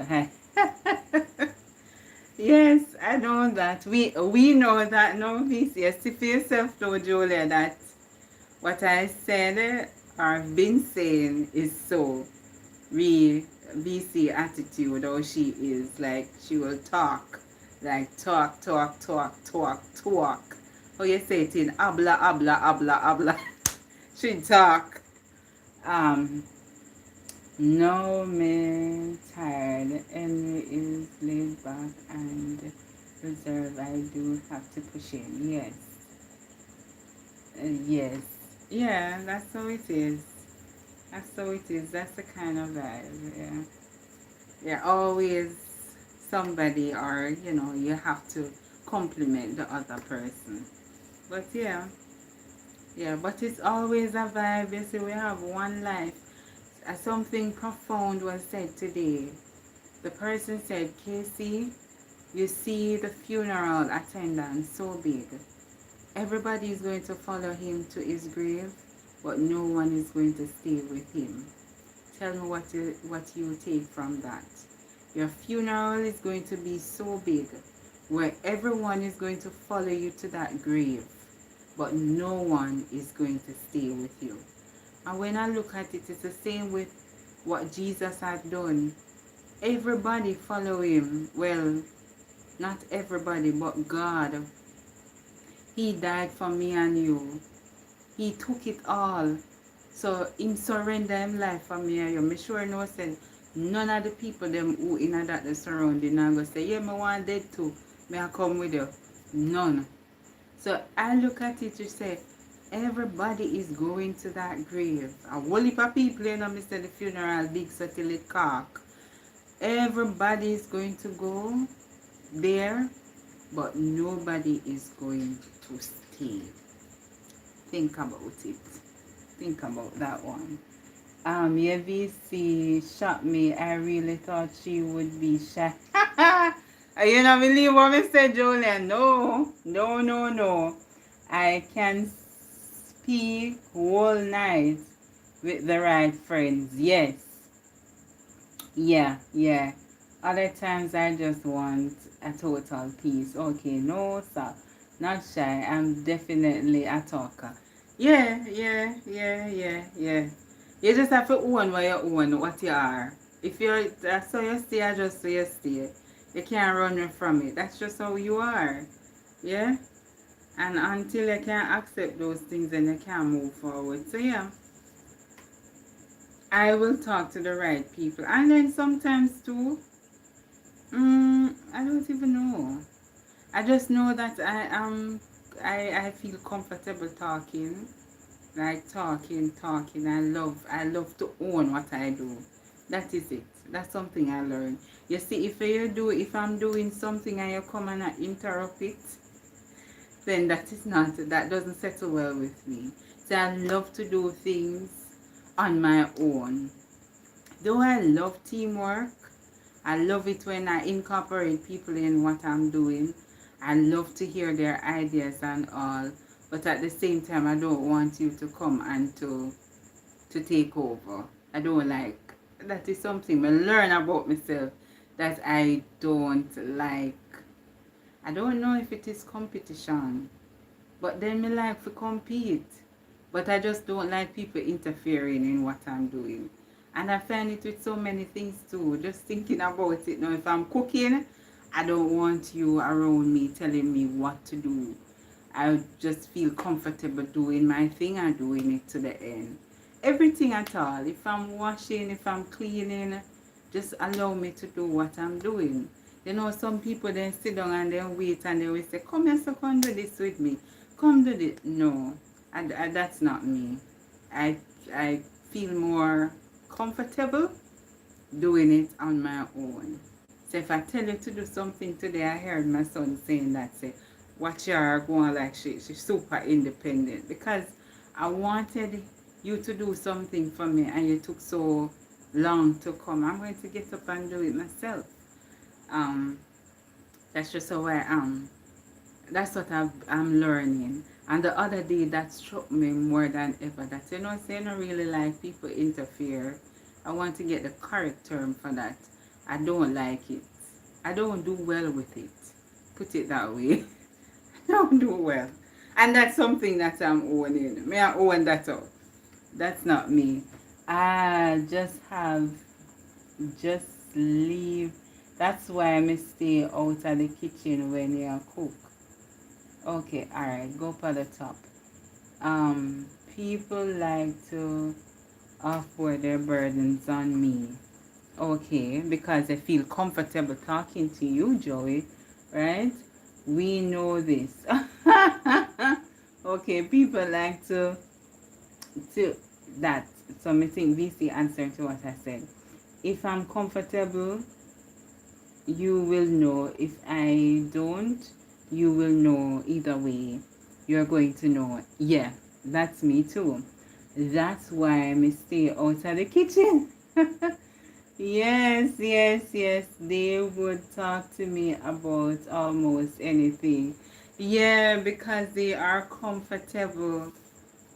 Yes, I know that. We know that now, VC. See for yourself though, Julia, that what I said or have been saying is so real. VC attitude, how she is. Like, she will talk. Like, talk. How you say it in habla. She talk. No, man, tired. Henry is laid back and reserved. I do have to push in. Yes. Yes. Yeah, that's how it is. That's how it is. That's the kind of vibe. Yeah. Yeah, always somebody, or, you know, you have to compliment the other person. But yeah. Yeah, but it's always a vibe. You see, we have one life. Something profound was said today. The person said, Casey, you see the funeral attendance so big. Everybody is going to follow him to his grave, but no one is going to stay with him. Tell me what you take from that. Your funeral is going to be so big, where everyone is going to follow you to that grave, but no one is going to stay with you. And when I look at it, it's the same with what Jesus had done. Everybody follow him. Well, not everybody, but God. He died for me and you. He took it all. So him surrender him life for me and you. Me sure no say none of the people them who in that the surrounding are going to say, yeah, me want dead too. May I come with you? None. So I look at it to say, everybody is going to that grave. A whole heap of people, you know, Mr. The funeral big so till it cock. Everybody is going to go there, but nobody is going to stay. Think about it. Think about that one. VC shot me. I really thought she would be shy. You know, believe what I said, Julian. No. I can speak whole night. with the right friends. Yes. Yeah, yeah. Other times I just want a total peace. Okay, no, sir. Not shy. I'm definitely a talker. Yeah, yeah, yeah, yeah, yeah. You just have to own what you own, what you are. If you're that's how you stay, I just say you stay. You can't run from it. That's just how you are. Yeah? And until you can accept those things, then you can move forward. So yeah, I will talk to the right people. And then sometimes too, I don't even know. I just know that I feel comfortable talking, like talking. I love to own what I do. That is it. That's something I learned. You see, if I'm doing something and you come and interrupt it, then that doesn't settle well with me. So I love to do things on my own. Though I love teamwork, I love it when I incorporate people in what I'm doing. I love to hear their ideas and all. But at the same time, I don't want you to come and to take over. I don't like. That is something I learn about myself that I don't like. I don't know if it is competition, but then me like to compete. But I just don't like people interfering in what I'm doing. And I find it with so many things too. Just thinking about it now. If I'm cooking, I don't want you around me telling me what to do. I just feel comfortable doing my thing and doing it to the end. Everything at all. If I'm washing, if I'm cleaning, just allow me to do what I'm doing. You know, some people then sit down and then wait and they will say, come here, so come do this with me. Come do this. No, that's not me. I, I feel more comfortable doing it on my own. So if I tell you to do something today, I heard my son saying that, say, watch her go on like she's super independent. Because I wanted you to do something for me and you took so long to come. I'm going to get up and do it myself. Um, that's just how I am. That's what I'm learning. And the other day that struck me more than ever that say I don't really like people interfere. I want to get the correct term for that. I don't like it. I don't do well with it. Put it that way. I don't do well. And that's something that I'm owning. May I own that up? That's not me. I just leave. That's why I stay out of the kitchen when you cook. Okay, alright, go for the top. People like to offload their burdens on me. Okay, because they feel comfortable talking to you, Joey, right? We know this. Okay, people like to that. So I think VC answer to what I said. If I'm comfortable, you will know. If I don't, you will know. Either way, you're going to know. Yeah, that's me too. That's why I stay out of the kitchen. Yes, yes, yes. They would talk to me about almost anything. Yeah, because they are comfortable.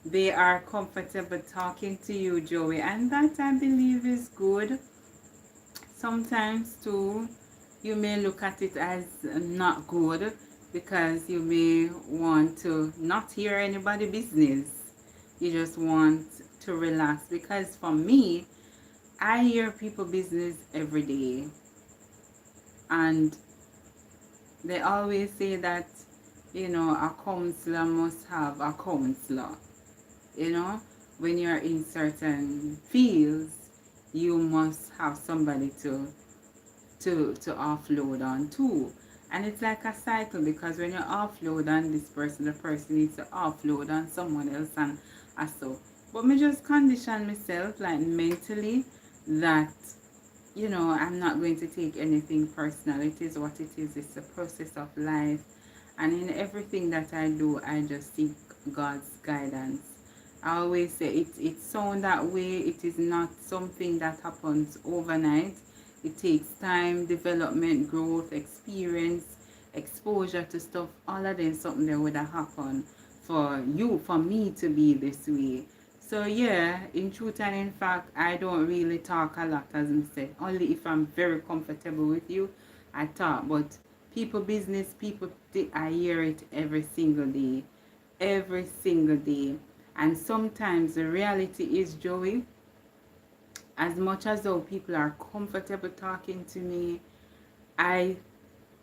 They are comfortable talking to you, Joey. And that I believe is good. Sometimes too, you may look at it as not good because you may want to not hear anybody business. You just want to relax. Because for me, I hear people business every day, and they always say that a counselor must have a counselor. You know, when you're in certain fields, you must have somebody to offload on too. And it's like a cycle because when you offload on this person, the person needs to offload on someone else and so. But me just condition myself like mentally that I'm not going to take anything personal. It is what it is. It's a process of life. And in everything that I do, I just seek God's guidance. I always say it sounds that way. It is not something that happens overnight. It takes time, development, growth, experience, exposure to stuff. All of them something that would have happened for me to be this way. So yeah, in truth and in fact, I don't really talk a lot, as I said. Only if I'm very comfortable with you, I talk. But people business, I hear it every single day. Every single day. And sometimes the reality is, Joey, as much as though people are comfortable talking to me, I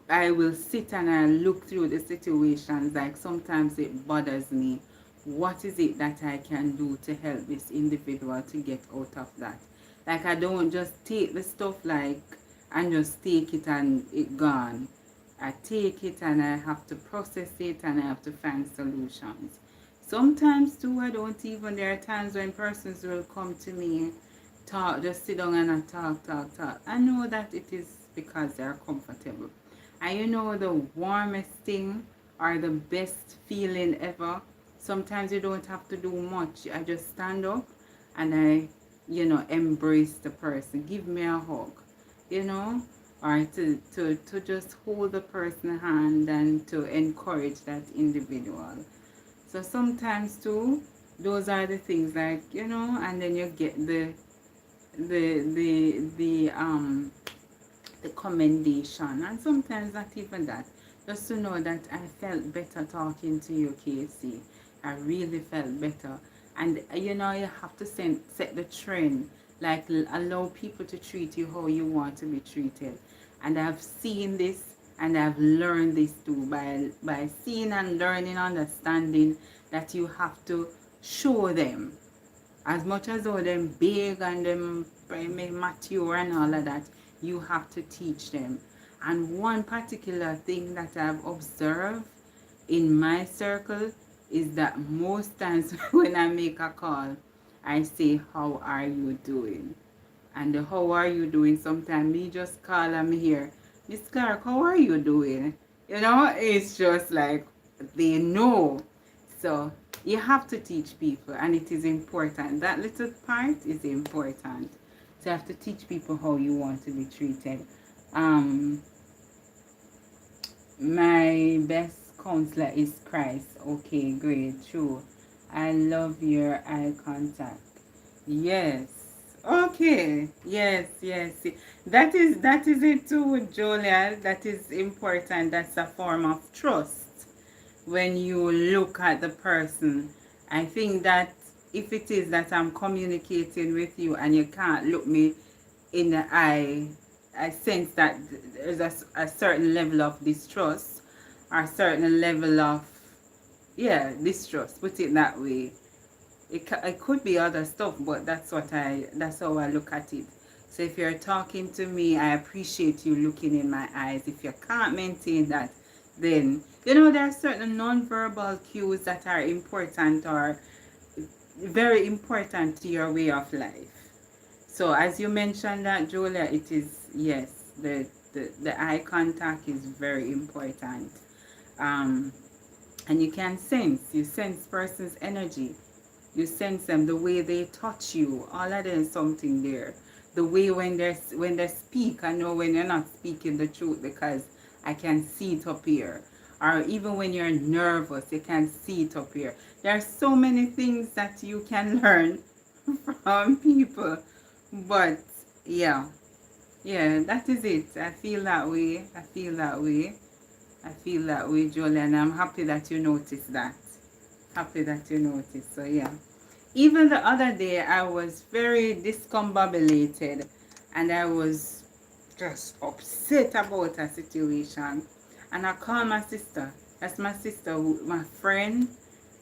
I will sit and I look through the situations. Like sometimes it bothers me. What is it that I can do to help this individual to get out of that? Like I don't just take the stuff like and just take it and it gone. I take it and I have to process it and I have to find solutions. Sometimes too I don't even, there are times when persons will come to me, talk, just sit down and I talk. I know that it is because they are comfortable. And you know the warmest thing or the best feeling ever? Sometimes you don't have to do much. I just stand up and I, embrace the person. Give me a hug, you know? Or to just hold the person's hand and to encourage that individual. So sometimes too, those are the things like, and then you get the commendation, and sometimes not even that, just to know that I felt better talking to you, Casey. I really felt better. And you have to set the trend, like allow people to treat you how you want to be treated. And I've seen this and I've learned this too, by seeing and learning, understanding that you have to show them, as much as all them big and them mature and all of that, you have to teach them. And one particular thing that I've observed in my circle is that most times when I make a call, I say, how are you doing? And the how are you doing, sometimes me just call and me here, Miss Clark, how are you doing? It's just like they know. So you have to teach people, and it is important. That little part is important. So you have to teach people how you want to be treated. Um, my best counselor is Christ. Okay, great, true. I love your eye contact. Yes. Okay. Yes. That is it too, Julia. That is important. That's a form of trust when you look at the person. I think that if it is that I'm communicating with you and you can't look me in the eye, I sense that there's a certain level of distrust, or a certain level of, distrust, put it that way. It could be other stuff, but that's how I look at it. So if you're talking to me, I appreciate you looking in my eyes. If you can't maintain that, then there are certain non-verbal cues that are important, or very important to your way of life. So as you mentioned that, Julia, it is, yes, the eye contact is very important. um and you sense person's energy. You sense them, the way they touch you, all of them, something there. The way when they speak, I know when you're not speaking the truth, because I can see it up here. Or even when you're nervous, you can see it up here. There are so many things that you can learn from people. But yeah, that is it. I feel that way. Julian. I'm happy that you noticed that. Happy that you noticed. So yeah. Even the other day, I was very discombobulated, and I was just upset about a situation. And I called my sister. That's my sister, my friend.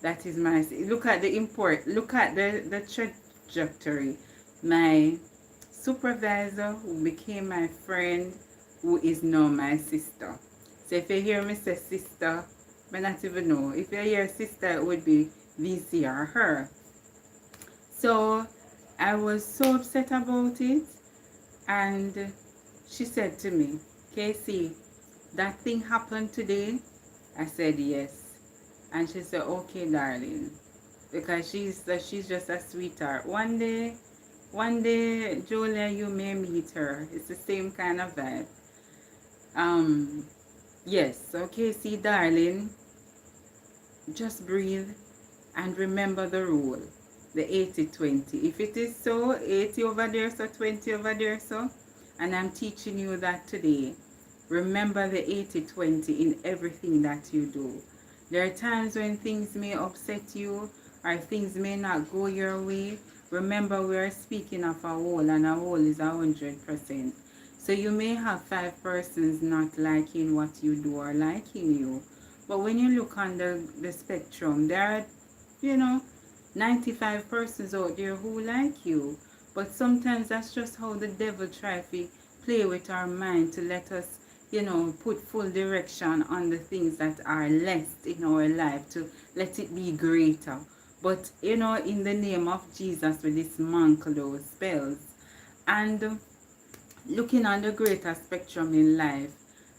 That is my. Look at the trajectory. My supervisor, who became my friend, who is now my sister. So if you hear me say sister, I not even know. If you hear sister, it would be VC or her. So I was so upset about it, and she said to me, Casey, that thing happened today? I said yes. And she said, okay, darling, because she's just a sweetheart. One day, Julia, you may meet her. It's the same kind of vibe. Yes, okay, see, darling, just breathe and remember the rule. the 80-20. If it is so, 80 over there, so 20 over there, so, and I'm teaching you that today. Remember the 80-20 in everything that you do. There are times when things may upset you or things may not go your way. Remember, we are speaking of a whole, and a whole is 100%. So you may have 5 persons not liking what you do or liking you. But when you look on the spectrum, there are, you know, 95 persons out there who like you. But sometimes that's just how the devil tries to play with our mind to let us, you know, put full direction on the things that are less in our life, to let it be greater. But, you know, in the name of Jesus, we dismantle those spells. And looking on the greater spectrum in life,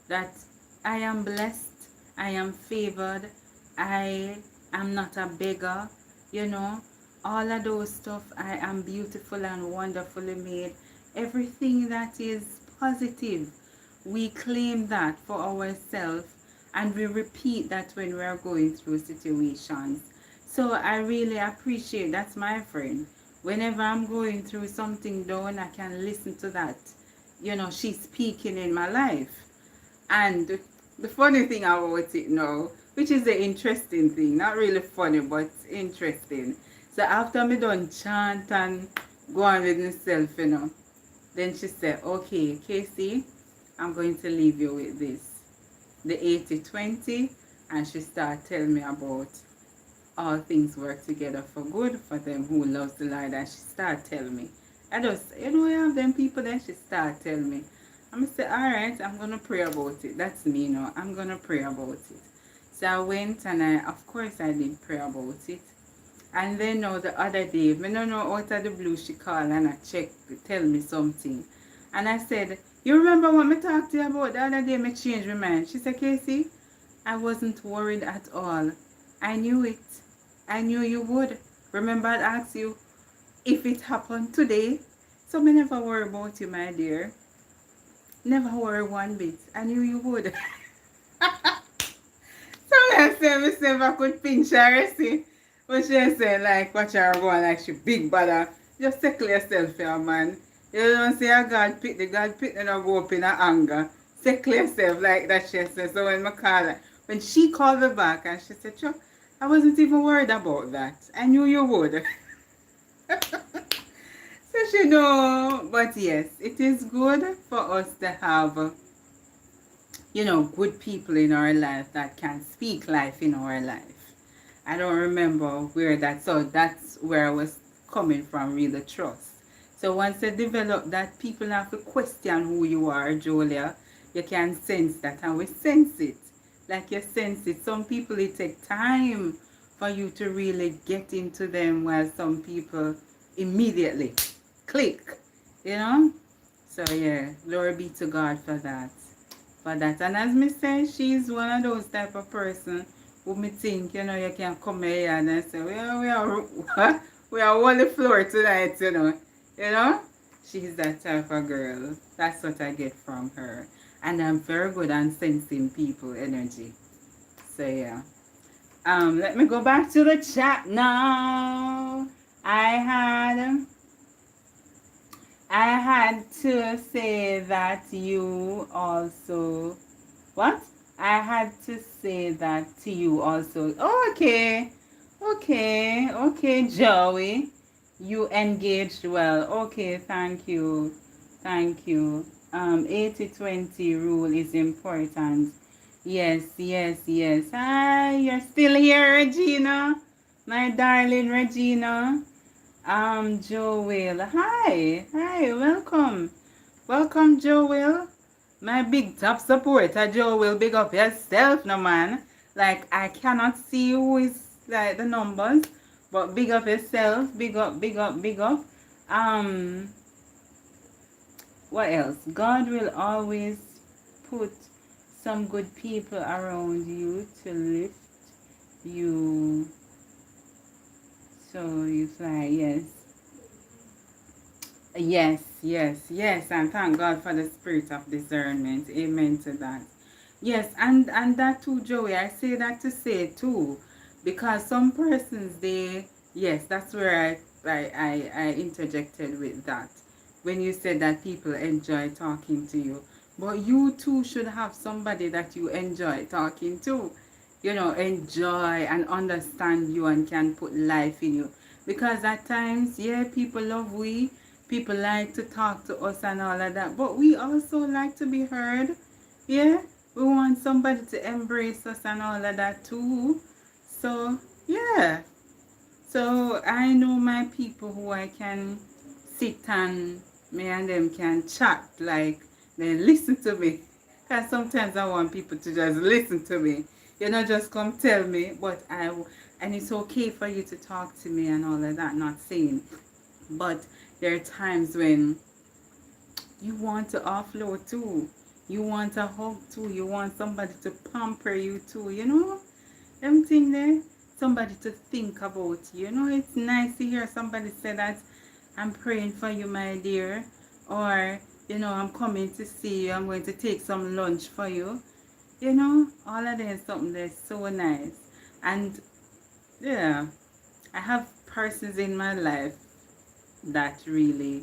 that I am blessed, I am favored, I am not a beggar, you know, all of those stuff. I am beautiful and wonderfully made. Everything that is positive, we claim that for ourselves, and we repeat that when we are going through situations. So I really appreciate that, my friend. Whenever I'm going through something down, I can listen to that. You know, she's speaking in my life. And the funny thing about it now, which is the interesting thing, not really funny, but interesting. So after me done chant and go on with myself, you know, then she said, okay, Casey, I'm going to leave you with this. The 80-20, and she started telling me about all things work together for good for them who loves the Lord. And she started telling me. I just, you know, I have them people that she started telling me. I'm going to say, all right, I'm going to pray about it. That's me, you know. I'm going to pray about it. So I went and of course I did pray about it. And then now the other day, I don't know, out of the blue, she called and I checked, tell me something. And I said, you remember what I talked to you about the other day? I changed my mind. She said, Casey, I wasn't worried at all. I knew it. I knew you would. Remember I asked you if it happened today. So I never worry about you, my dear. Never worry one bit. I knew you would. So I said, if I could pinch her, see. But she said, like, watch her go on like she big brother. Just settle yourself here, man. You don't say a God pick the no go up in a anger. Settle yourself like that, she said. So when I called her, when she called me back and she said, Chuck, I wasn't even worried about that. I knew you would. So she know, but yes, it is good for us to have, you know, good people in our life that can speak life in our life. I don't remember where that, so that's where I was coming from, really trust. So once you develop that, people have to question who you are, Julia. You can sense that, and we sense it. Like you sense it. Some people, it take time for you to really get into them, while some people immediately click, you know. So yeah, glory be to God for that. And as me say, she's one of those type of person who me think, you know, you can come here and say, we are on the floor tonight, you know. You know? She's that type of girl. That's what I get from her. And I'm very good at sensing people energy. So yeah. Let me go back to the chat now. I had to say that you also, what? I had to say that to you also. Oh, okay. Okay, Joey. You engaged well. Okay, thank you. 80-20 rule is important. Yes. Hi, you're still here, Regina. My darling Regina. Joel. Hi, welcome. Welcome, Joel. My big top supporter, Joel. Big up yourself, no man. Like, I cannot see who is like the numbers, but big up yourself. Big up. What else? God will always put some good people around you to lift you. So you fly, yes. Yes, and thank God for the spirit of discernment. Amen to that. Yes, and that too, Joey. I say that to say too, because some persons, they Yes, that's where I interjected with that. When you said that people enjoy talking to you. But you too should have somebody that you enjoy talking to. You know, enjoy and understand you and can put life in you. Because at times, yeah, people love we. People like to talk to us and all of that. But we also like to be heard. Yeah, we want somebody to embrace us and all of that too. So, yeah. So I know my people who I can sit and me and them can chat, like they listen to me. Because sometimes I want people to just listen to me. You know, just come tell me, but and it's okay for you to talk to me and all of that, not saying. But there are times when you want to offload too. You want a hug too. You want somebody to pamper you too, you know? Them thing there, somebody to think about. You know, it's nice to hear somebody say that I'm praying for you, my dear, or you know, I'm coming to see you. I'm going to take some lunch for you. You know, all of that is something that's so nice. And yeah, I have persons in my life that really,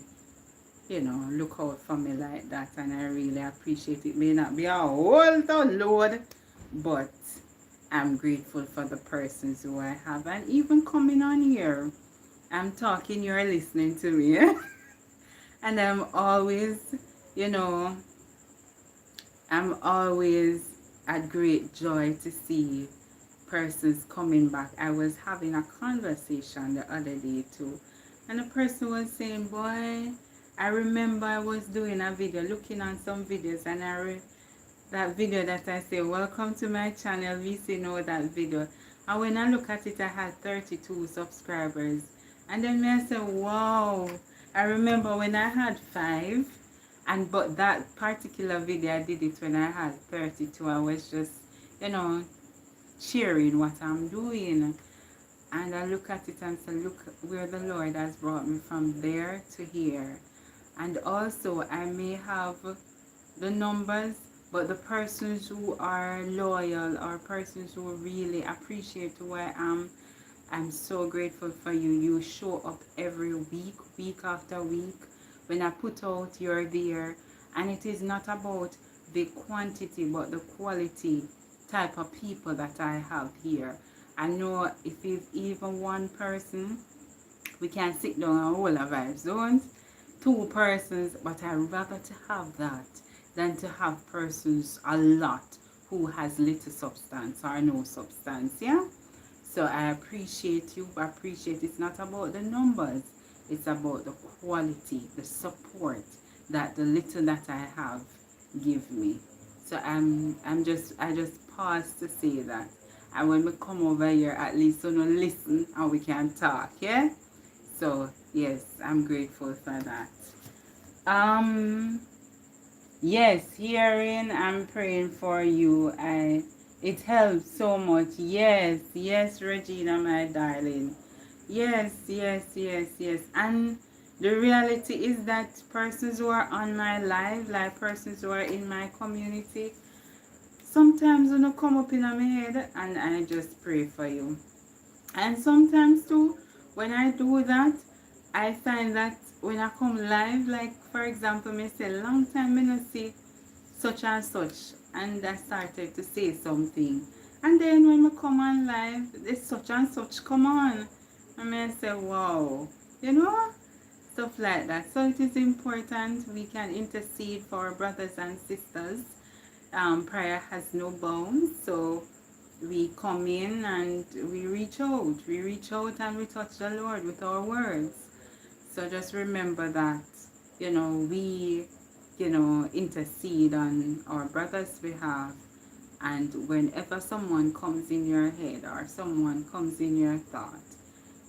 you know, look out for me like that, and I really appreciate it. May not be a whole ton load, but I'm grateful for the persons who I have, and even coming on here. I'm talking, you're listening to me. And you know, I'm always at great joy to see persons coming back. I was having a conversation the other day too, and the person was saying, boy, I remember I was doing a video, looking on some videos, and that video that I say, welcome to my channel, we see know that video. And when I look at it, I had 32 subscribers. And then I say, wow, I remember when I had 5, and but that particular video, I did it when I had 32. I was just, you know, cheering what I'm doing. And I look at it and say, look where the Lord has brought me from there to here. And also, I may have the numbers, but the persons who are loyal or persons who really appreciate who I am, I'm so grateful for you. You show up every week, week after week. When I put out, you're there. And it is not about the quantity, but the quality type of people that I have here. I know if it's even one person, we can sit down and hold a vibe zone. 2 persons, but I rather to have that than to have persons a lot who has little substance or no substance. Yeah. So I appreciate you. I appreciate it's not about the numbers. It's about the quality, the support that the little that I have give me. So I just pause to say that. And when we come over here, at least so no listen and we can talk, yeah? So yes, I'm grateful for that. Um yes, hearing, I'm praying for you. It helps so much. Yes, yes, Regina, my darling. Yes, yes, yes, yes. And the reality is that persons who are on my live, like persons who are in my community, sometimes when you come up in my head and I just pray for you. And sometimes too, when I do that, I find that when I come live, like for example, me say long time me no see such and such, and I started to say something. And then when I come on live, this such and such come on. And I say, wow, you know, stuff like that. So it is important we can intercede for our brothers and sisters. Prayer has no bounds, so we come in and we reach out. We reach out and we touch the Lord with our words. So just remember that, you know, we, you know, intercede on our brother's behalf. And whenever someone comes in your head or someone comes in your thought,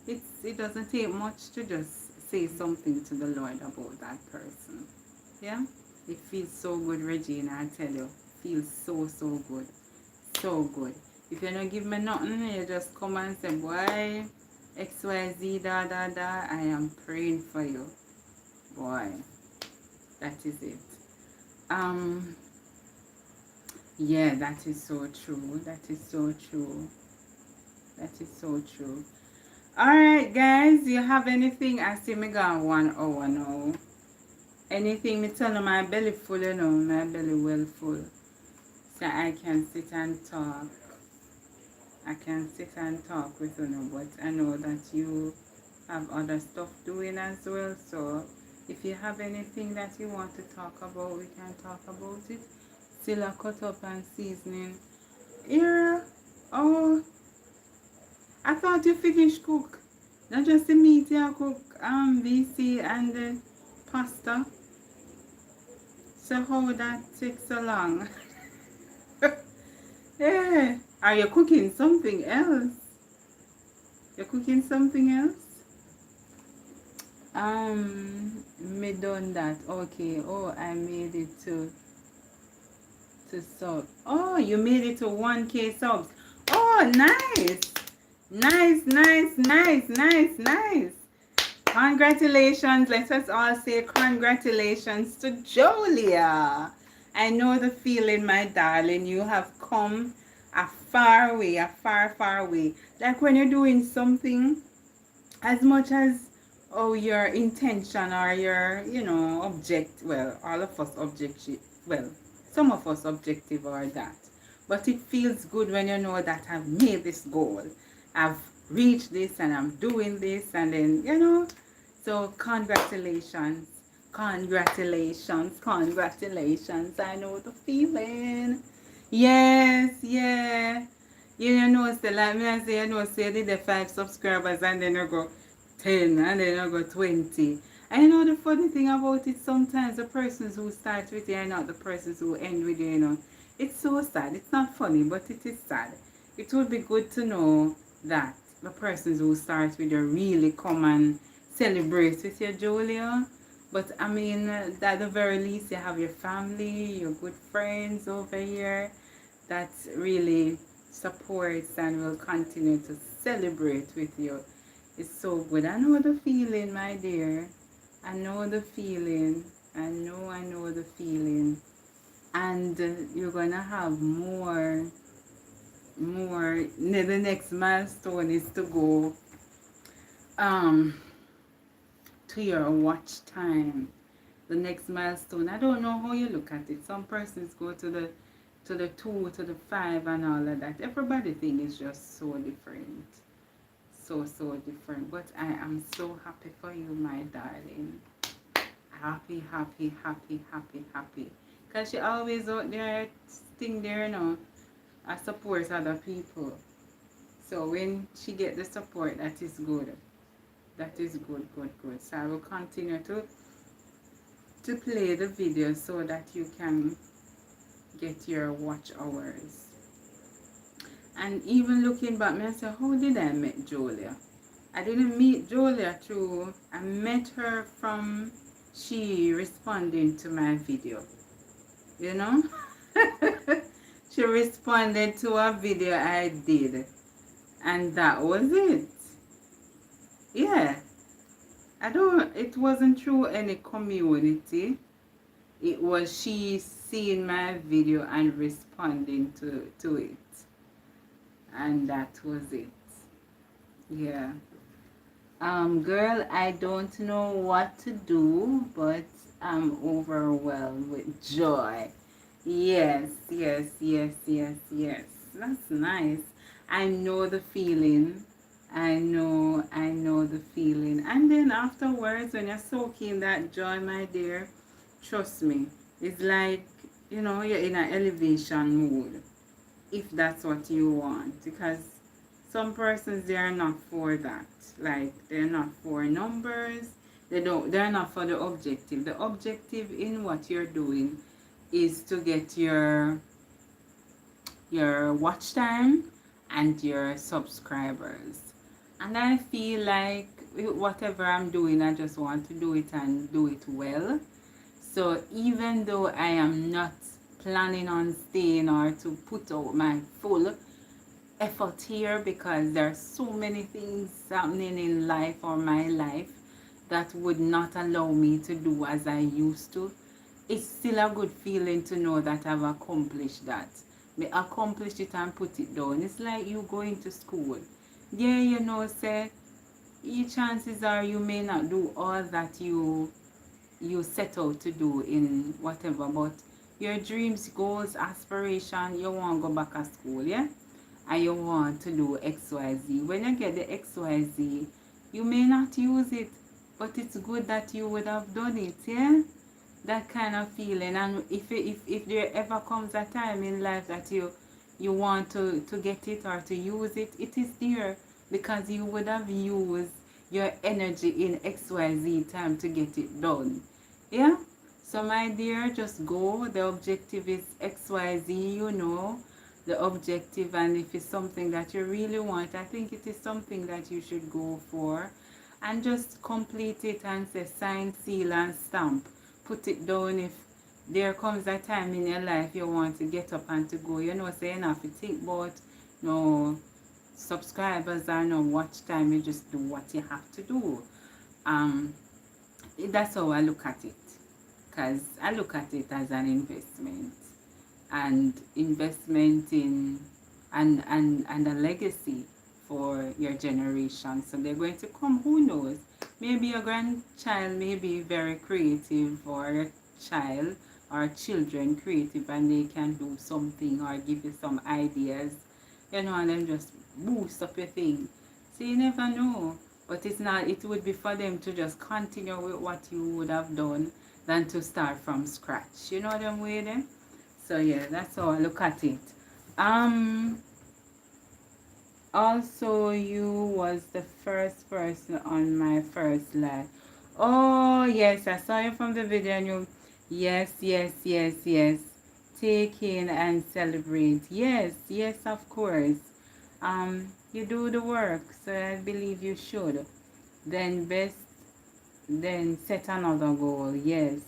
it doesn't take much to just say something to the Lord about that person. Yeah? It feels so good, Regina, I tell you. It feels so, so good. So good. If you don't give me nothing, you just come and say, boy, XYZ, da, da, da, I am praying for you. Boy, that is it. Um, yeah, that is so true. That is so true. That is so true. Alright guys, you have anything? I see me gone 1 hour now. Anything me tell you, my belly full, you know, my belly well full. So I can sit and talk. I can sit and talk with you, but I know that you have other stuff doing as well. So if you have anything that you want to talk about, we can talk about it. Still a cut up and seasoning. Here, oh, I thought you finished cook. Not just the meat you cook, BC and the pasta. So how that takes so long? Yeah. Are you cooking something else? You're cooking something else? Me done that. Okay. Oh, I made it to sub. Oh, you made it to 1K subs. Oh, nice. Nice, nice, nice, nice, nice. Congratulations. Let us all say congratulations to Jolia. I know the feeling, my darling. You have come a far way, a far, far way. Like when you're doing something, as much as your intention or your, object, well, all of us objective, well, some of us objective are that. But it feels good when you know that I've made this goal. I've reached this and I'm doing this, and then, so congratulations. Congratulations, congratulations. I know the feeling. Yes, yeah. You know, say like me, I say, say I did 5 subscribers and then I go 10 and then I go 20. And you know the funny thing about it, sometimes the persons who start with you are not the persons who end with you, It's so sad. It's not funny, but it is sad. It would be good to know that the persons who start with you really come and celebrate with you, Julia. But I mean, at the very least, you have your family, your good friends over here that really supports and will continue to celebrate with you. It's so good. I know the feeling, my dear. I know the feeling. I know the feeling. And you're gonna have more. The next milestone is to go to your watch time. The next milestone, I don't know how you look at it. Some persons go to the 2, to the 5 and all of that. Everybody thing is just so different. So different. But I am so happy for you, my darling. Happy, happy, happy, happy, happy. Because she always out there, thing there, I support other people. So when she get the support, that is good. That is good, good, good. So I will continue to play the video so that you can get your watch hours. And even looking back, I said, how did I meet Julia? I didn't meet Julia through, I met her from she responding to my video. She responded to a video I did. And that was it. Yeah. It wasn't through any community. It was she seeing my video and responding to it. And that was it. Yeah. Girl, I don't know what to do, but I'm overwhelmed with joy. Yes, yes, yes, yes, yes. That's nice. I know the feeling. I know the feeling. And then afterwards, when you're soaking that joy, my dear, trust me, it's like, you're in an elevation mood, if that's what you want. Because some persons, they are not for that. Like, they're not for numbers. They're not for the objective. The objective in what you're doing is to get your watch time and your subscribers. And I feel like whatever I'm doing, I just want to do it and do it well. So even though I am not planning on staying or to put out my full effort here, because there are so many things happening in life or my life that would not allow me to do as I used to, it's still a good feeling to know that I've accomplished that. Me accomplish it and put it down. It's like you going to school. Yeah, say chances are you may not do all that you set out to do in whatever, but your dreams, goals, aspiration, you want to go back to school, yeah? And you want to do XYZ. When you get the XYZ, you may not use it, but it's good that you would have done it, yeah? That kind of feeling. And if there ever comes a time in life that you want to get it or to use it, it is there because you would have used your energy in XYZ time to get it done. Yeah? So my dear, just go. The objective is XYZ, you know. The objective, and if it's something that you really want, I think it is something that you should go for. And just complete it and say sign, seal and stamp. Put it down if there comes a time in your life you want to get up and to go. You know, say enough to think about no subscribers or no watch time. You just do what you have to do. That's how I look at it. Because I look at it as an investment. And investment in and a legacy for your generation. So they're going to come, who knows? Maybe your grandchild may be very creative, or your child or children creative, and they can do something or give you some ideas, you know, and then just boost up your thing. So you never know. But it's not, it would be for them to just continue with what you would have done than to start from scratch. You know what I'm with them? So yeah, that's how I look at it. Also, you was the first person on my first live. Oh yes, I saw you from the video and you, yes, yes, yes, yes. Take in and celebrate. Yes, yes, of course. You do the work, so I believe you should. Then set another goal. Yes.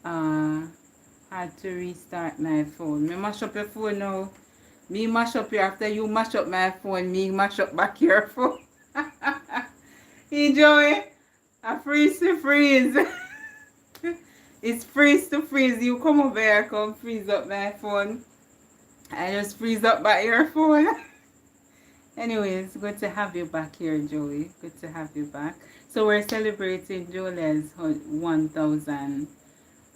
Had to restart my phone. Me mash up your phone now. Me mash up your, after you mash up my phone, me mash up back your phone. Enjoy. I freeze to freeze. It's freeze to freeze. You come over here, come freeze up my phone. I just freeze up back your phone. Anyways, good to have you back here, Joey. Good to have you back. So we're celebrating Jolia's 1,000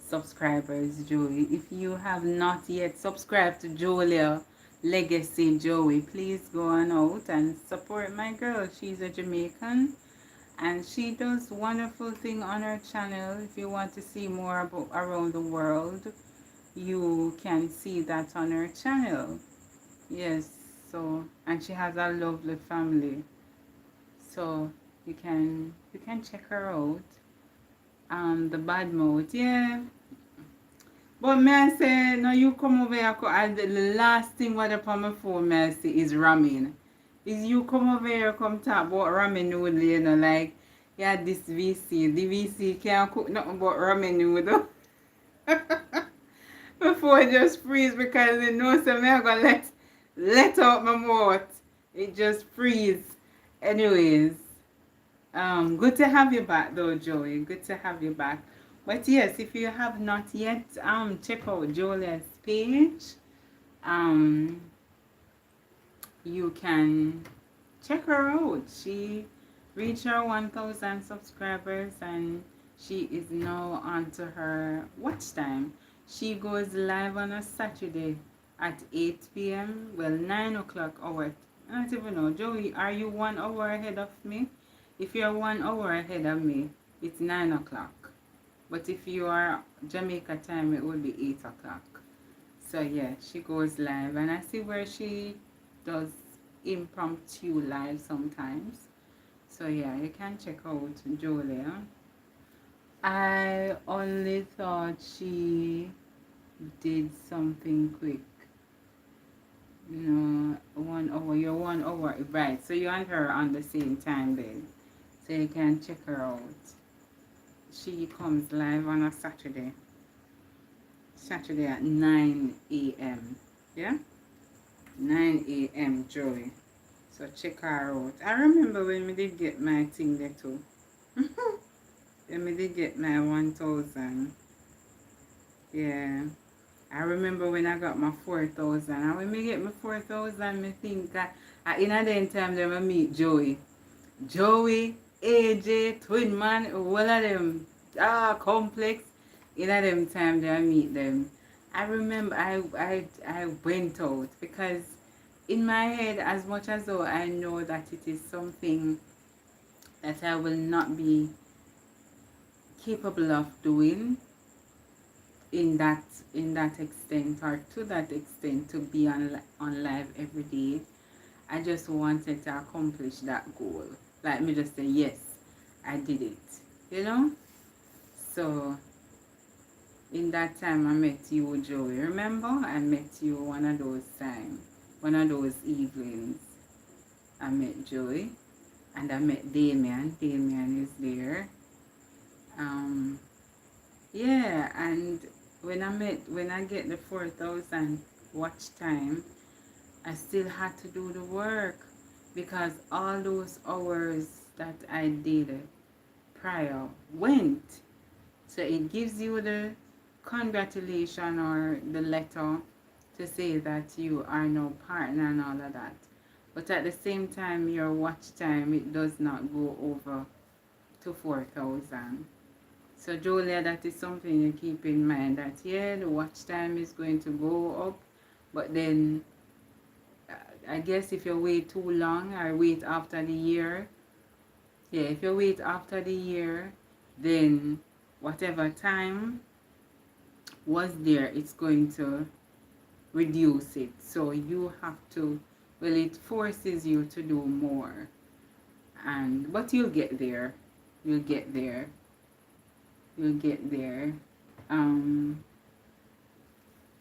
subscribers, Joey. If you have not yet subscribed to Julia Legacy Joey, please go on out and support my girl. She's a Jamaican and she does wonderful thing on her channel. If you want to see more about around the world, you can see that on her channel. Yes, so, and she has a lovely family, so you can check her out. The bad mouth, yeah. But may I say, no, you come over here, and the last thing what upon my phone may I say is ramen. Is you come over here, come talk about ramen noodle, you know, like, yeah, this VC. The VC can't cook nothing but ramen noodle. Before it just freeze because it knows that I'm going to let out my mouth. It just freeze. Anyways, good to have you back though, Joey. Good to have you back. But yes, if you have not yet, check out Jolia's page. You can check her out. She reached her 1,000 subscribers and she is now on to her watch time. She goes live on a Saturday at 8 p.m. Well, 9 o'clock hour. I don't even know. Joey, are you 1 hour ahead of me? If you're 1 hour ahead of me, it's 9 o'clock. But if you are Jamaica time, it will be 8 o'clock. So yeah, she goes live. And I see where she does impromptu live sometimes. So yeah, you can check out Julia. I only thought she did something quick. No, 1 hour. You're 1 hour. Right. So you and her on the same time then. So you can check her out. She comes live on a Saturday. Saturday at 9 a.m. Yeah? 9 a.m. Joey. So check her out. I remember when we did get my thing there too. When we did get my 1,000. Yeah. I remember when I got my 4,000. And when we get my 4,000, I think that in a day time, then I meet Joey. Joey, AJ, Twin Man, all of them, complex. In of them time that I meet them, I remember I went out because in my head, as much as though I know that it is something that I will not be capable of doing in that extent or to that extent to be on live every day. I just wanted to accomplish that goal. Like me just say, yes, I did it. You know? So in that time I met you, Joey. Remember? I met you one of those times. One of those evenings. I met Joey. And I met Damien. Damien is there. Um yeah, and when I get the 4,000 watch time, I still had to do the work because all those hours that I did prior went. So it gives you the congratulation or the letter to say that you are now partner and all of that. But at the same time, your watch time, it does not go over to 4,000. So Julia, that is something you keep in mind that yeah, the watch time is going to go up, but then I guess if you wait too long or wait after the year, yeah, if you wait after the year, then whatever time was there, it's going to reduce it. So you have to, well, it forces you to do more. And but you'll get there. You'll get there. You'll get there. Um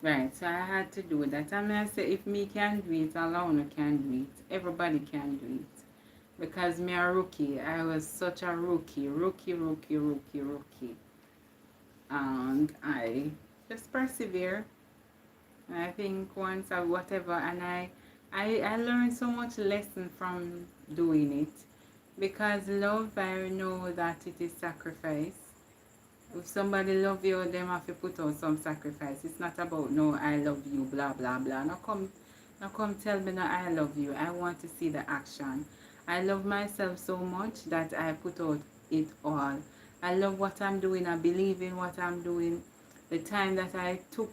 right, so I had to do that. I mean, I say if me can do it, alone can do it. Everybody can do it. Because me a rookie. I was such a rookie. Rookie. And I just persevere. And I think once I whatever, and I learned so much lesson from doing it. Because love, I know that it is sacrifice. If somebody love you, them have to put out some sacrifice. It's not about no I love you, blah blah blah. Now come tell me that I love you. I want to see the action. I love myself so much that I put out it all. I love what I'm doing. I believe in what I'm doing. The time that I took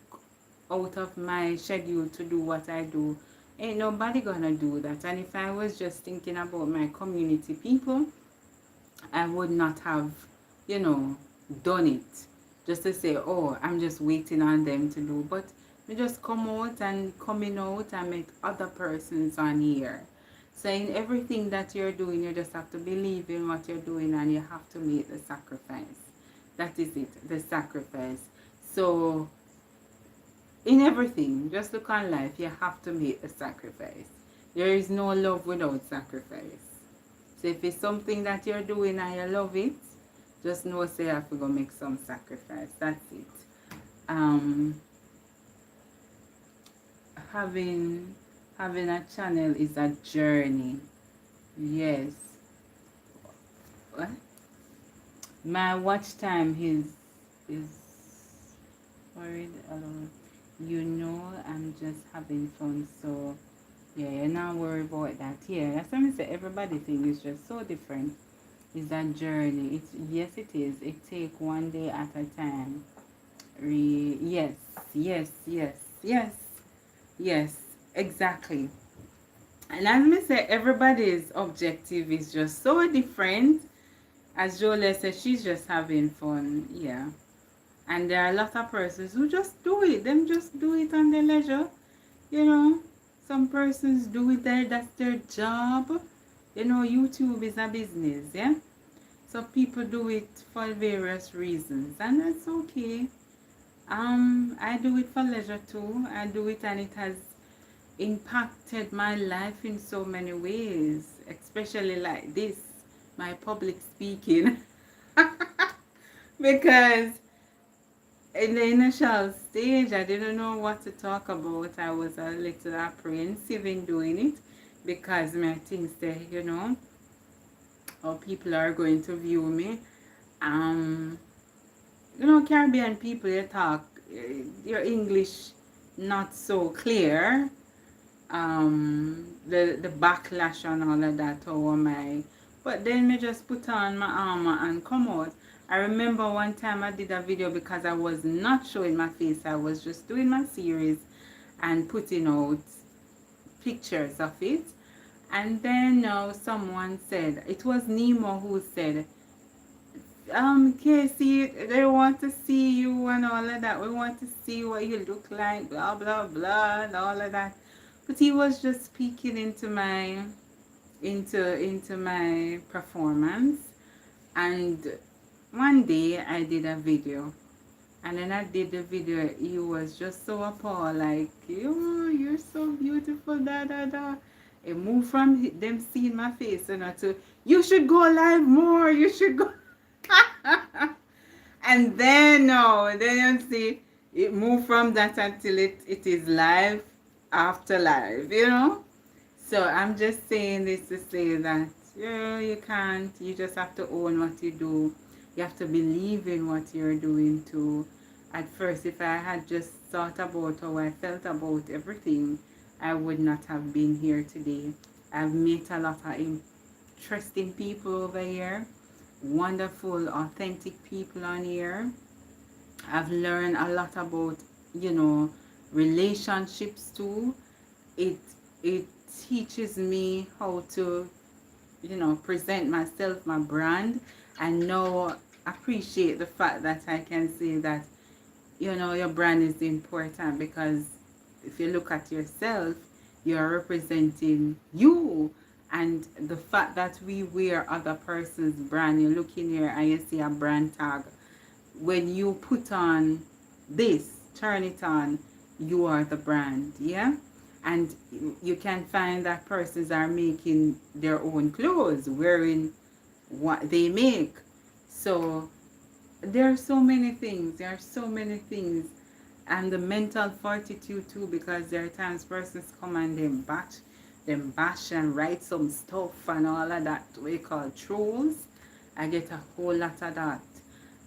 out of my schedule to do what I do, ain't nobody gonna do that. And if I was just thinking about my community people, I would not have, you know, done it. Just to say, oh, I'm just waiting on them to do. But we just come out and coming out and make other persons on here. So in everything that you're doing, you just have to believe in what you're doing and you have to make the sacrifice. That is it, the sacrifice. So in everything, just look on life, you have to make a sacrifice. There is no love without sacrifice. So if it's something that you're doing and you love it, just know say you have to go make some sacrifice. That's it. Um, having a channel is a journey. Yes. What? My watch time is worried alone. You know I'm just having fun, so yeah, you're not worried about that. Yeah, that's what I say. Everybody thing is just so different. It's a journey. It's yes, it is. It take one day at a time. Yes, yes, exactly. And as me say, everybody's objective is just so different. As Jola said, she's just having fun. Yeah. And there are a lot of persons who just do it. Them just do it on their leisure. You know, some persons do it there. That's their job. You know, YouTube is a business. Yeah. So people do it for various reasons, and that's okay. I do it for leisure too. I do it, and it has impacted my life in so many ways, especially like this, my public speaking. Because in the initial stage, I didn't know what to talk about. I was a little apprehensive in doing it because my things there, you know, how people are going to view me. You know, Caribbean people, you talk, your English not so clear. The backlash and all of that, how am I But then me just put on my armor and come out. I remember one time I did a video because I was not showing my face. I was just doing my series and putting out pictures of it. And then now someone said, it was Nemo who said, Casey, they want to see you and all of that. We want to see what you look like, blah blah blah, and all of that. But he was just speaking into my performance. And one day I did a video, and then I did the video. He was just so appalled, like, you're so beautiful, da da da. It moved from them seeing my face, to you should go live more. You should go. And then no, then you see it moved from that until it is live after live. So I'm just saying this to say that you can't. You just have to own what you do. You have to believe in what you're doing too. At first, if I had just thought about how I felt about everything, I would not have been here today. I've met a lot of interesting people over here. Wonderful, authentic people on here. I've learned a lot about, relationships too. It teaches me how to, present myself, my brand, and now appreciate the fact that I can say that, your brand is important, because if you look at yourself, you're representing you. And the fact that we wear other person's brand, you look in here and you see a brand tag. When you put on this, turn it on, you are the brand, yeah? And you can find that persons are making their own clothes, wearing what they make. So there are so many things. And the mental fortitude too, because there are times persons come and them bash and write some stuff and all of that we call trolls. I get a whole lot of that.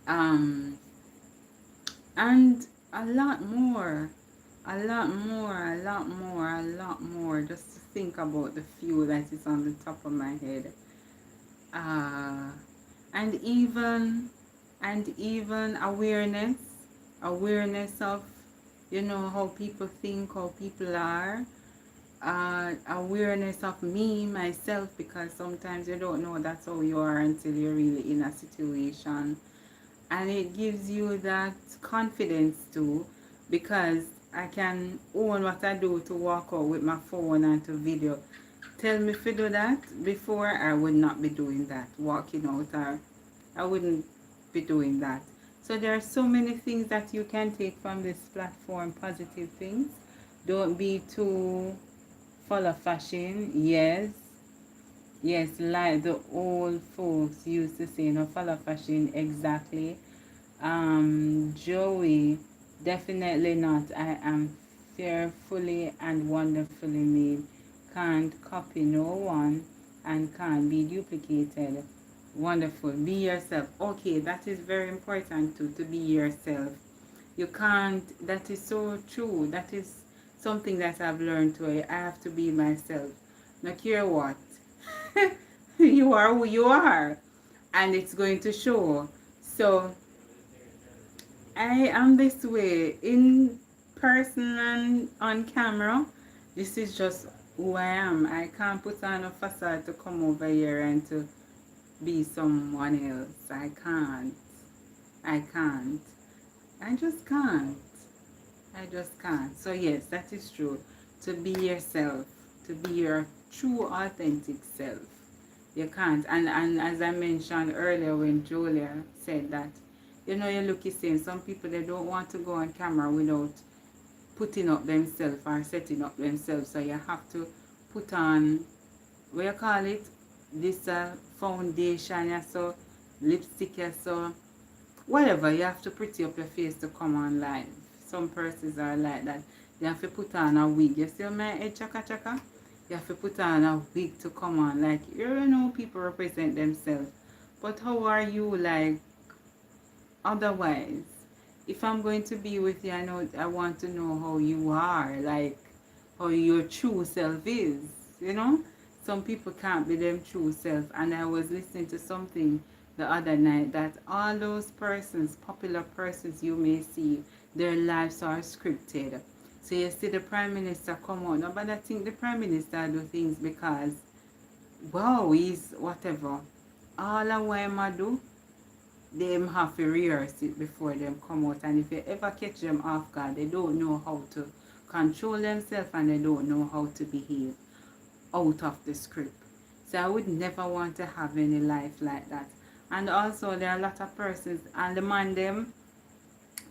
And a lot more, just to think about the few that is on the top of my head. And even awareness of, how people think, how people are. Awareness of me, myself, because sometimes you don't know that's how you are until you're really in a situation. And it gives you that confidence too, because I can own what I do to walk out with my phone and to video. Tell me if you do that before, I would not be doing that, walking out, or I wouldn't be doing that. So there are so many things that you can take from this platform, positive things. Don't be too full of fashion. Yes, like the old folks used to say, no, full of fashion, exactly. Joey, definitely not. I am fearfully and wonderfully made. Can't copy no one and can't be duplicated. Wonderful. Be yourself. Okay, that is very important too, to be yourself. You can't, that is so true. That is something that I've learned too. I have to be myself. No care what. You are who you are. And it's going to show. So I am this way in person and on camera. This is just who I am. I can't put on a facade to come over here and to be someone else. I can't. I just can't. So yes, that is true. To be yourself, to be your true authentic self. You can't. And as I mentioned earlier when Julia said that, you look the same. Some people, they don't want to go on camera without putting up themselves or setting up themselves. So you have to put on, what you call it? This foundation, yeah, so lipstick, yeah, so whatever. You have to pretty up your face to come on live. Some persons are like that. You have to put on a wig. You see my head chaka chaka? You have to put on a wig to come on. Like, people represent themselves. But how are you, like, otherwise? If I'm going to be with you, I want to know how you are, like, how your true self is, some people can't be them true self. And I was listening to something the other night that all those persons, popular persons you may see, their lives are scripted. So you see the Prime Minister come out. Nobody think the Prime Minister do things because, wow, he's whatever. All of what I do, them have to rehearse it before them come out. And if you ever catch them off guard, they don't know how to control themselves and they don't know how to behave out of the script. So I would never want to have any life like that. And also there are a lot of persons and the man them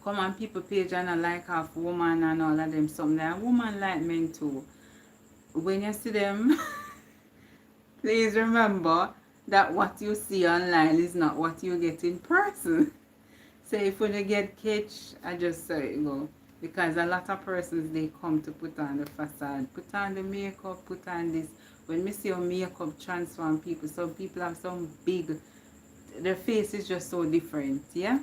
come on people page and I like half woman and all of them something. There are women like men too. When you see them, please remember that what you see online is not what you get in person. So if you get catch, I just say it go. Because a lot of persons, they come to put on the facade, put on the makeup, put on this. When me see how makeup transform people, some people have some big, their face is just so different, yeah?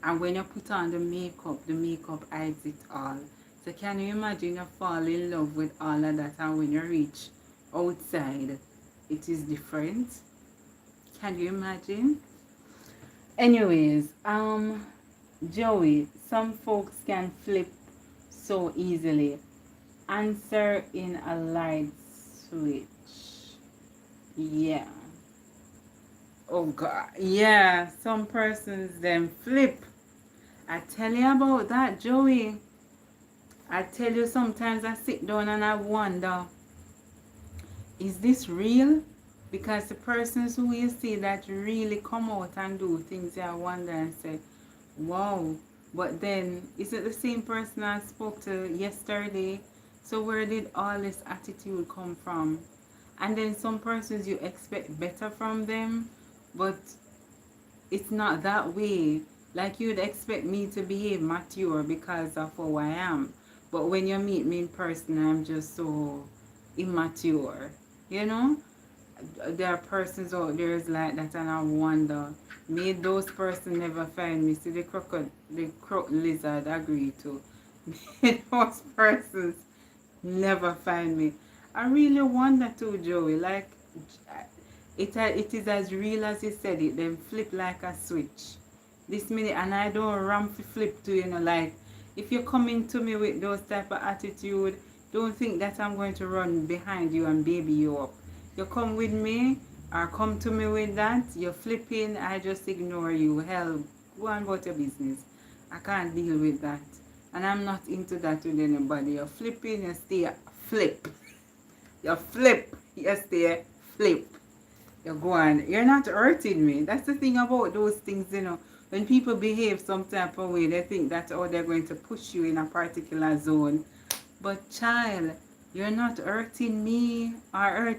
And when you put on the makeup hides it all. So can you imagine you fall in love with all of that and when you reach outside, it is different? Can you imagine? Anyways, Joey, some folks can flip so easily. Answer in a light switch. Yeah. Oh God. Yeah, some persons them flip. I tell you about that, Joey. I tell you sometimes I sit down and I wonder, is this real? Because the persons who you see that really come out and do things, I wonder and say, wow. But then, is it the same person I spoke to yesterday? So where did all this attitude come from? And then some persons you expect better from them, but it's not that way. Like you'd expect me to behave mature because of who I am. But when you meet me in person, I'm just so immature. You know? There are persons out there is like that and I wonder, may those persons never find me. See the croc lizard agree to. May those persons never find me. I really wonder too, Joey. Like it is as real as you said it. Them flip like a switch. This minute and I don't ramp flip to like if you're coming to me with those type of attitude, don't think that I'm going to run behind you and baby you up. You come with me or come to me with that, you're flipping, I just ignore you. Hell, go on about your business. I can't deal with that. And I'm not into that with anybody. You're flipping, you stay flip. You flip, you stay flip. You go on. You're not hurting me. That's the thing about those things, When people behave some type of way, they think that, oh, they're going to push you in a particular zone. But child, you're not hurting me or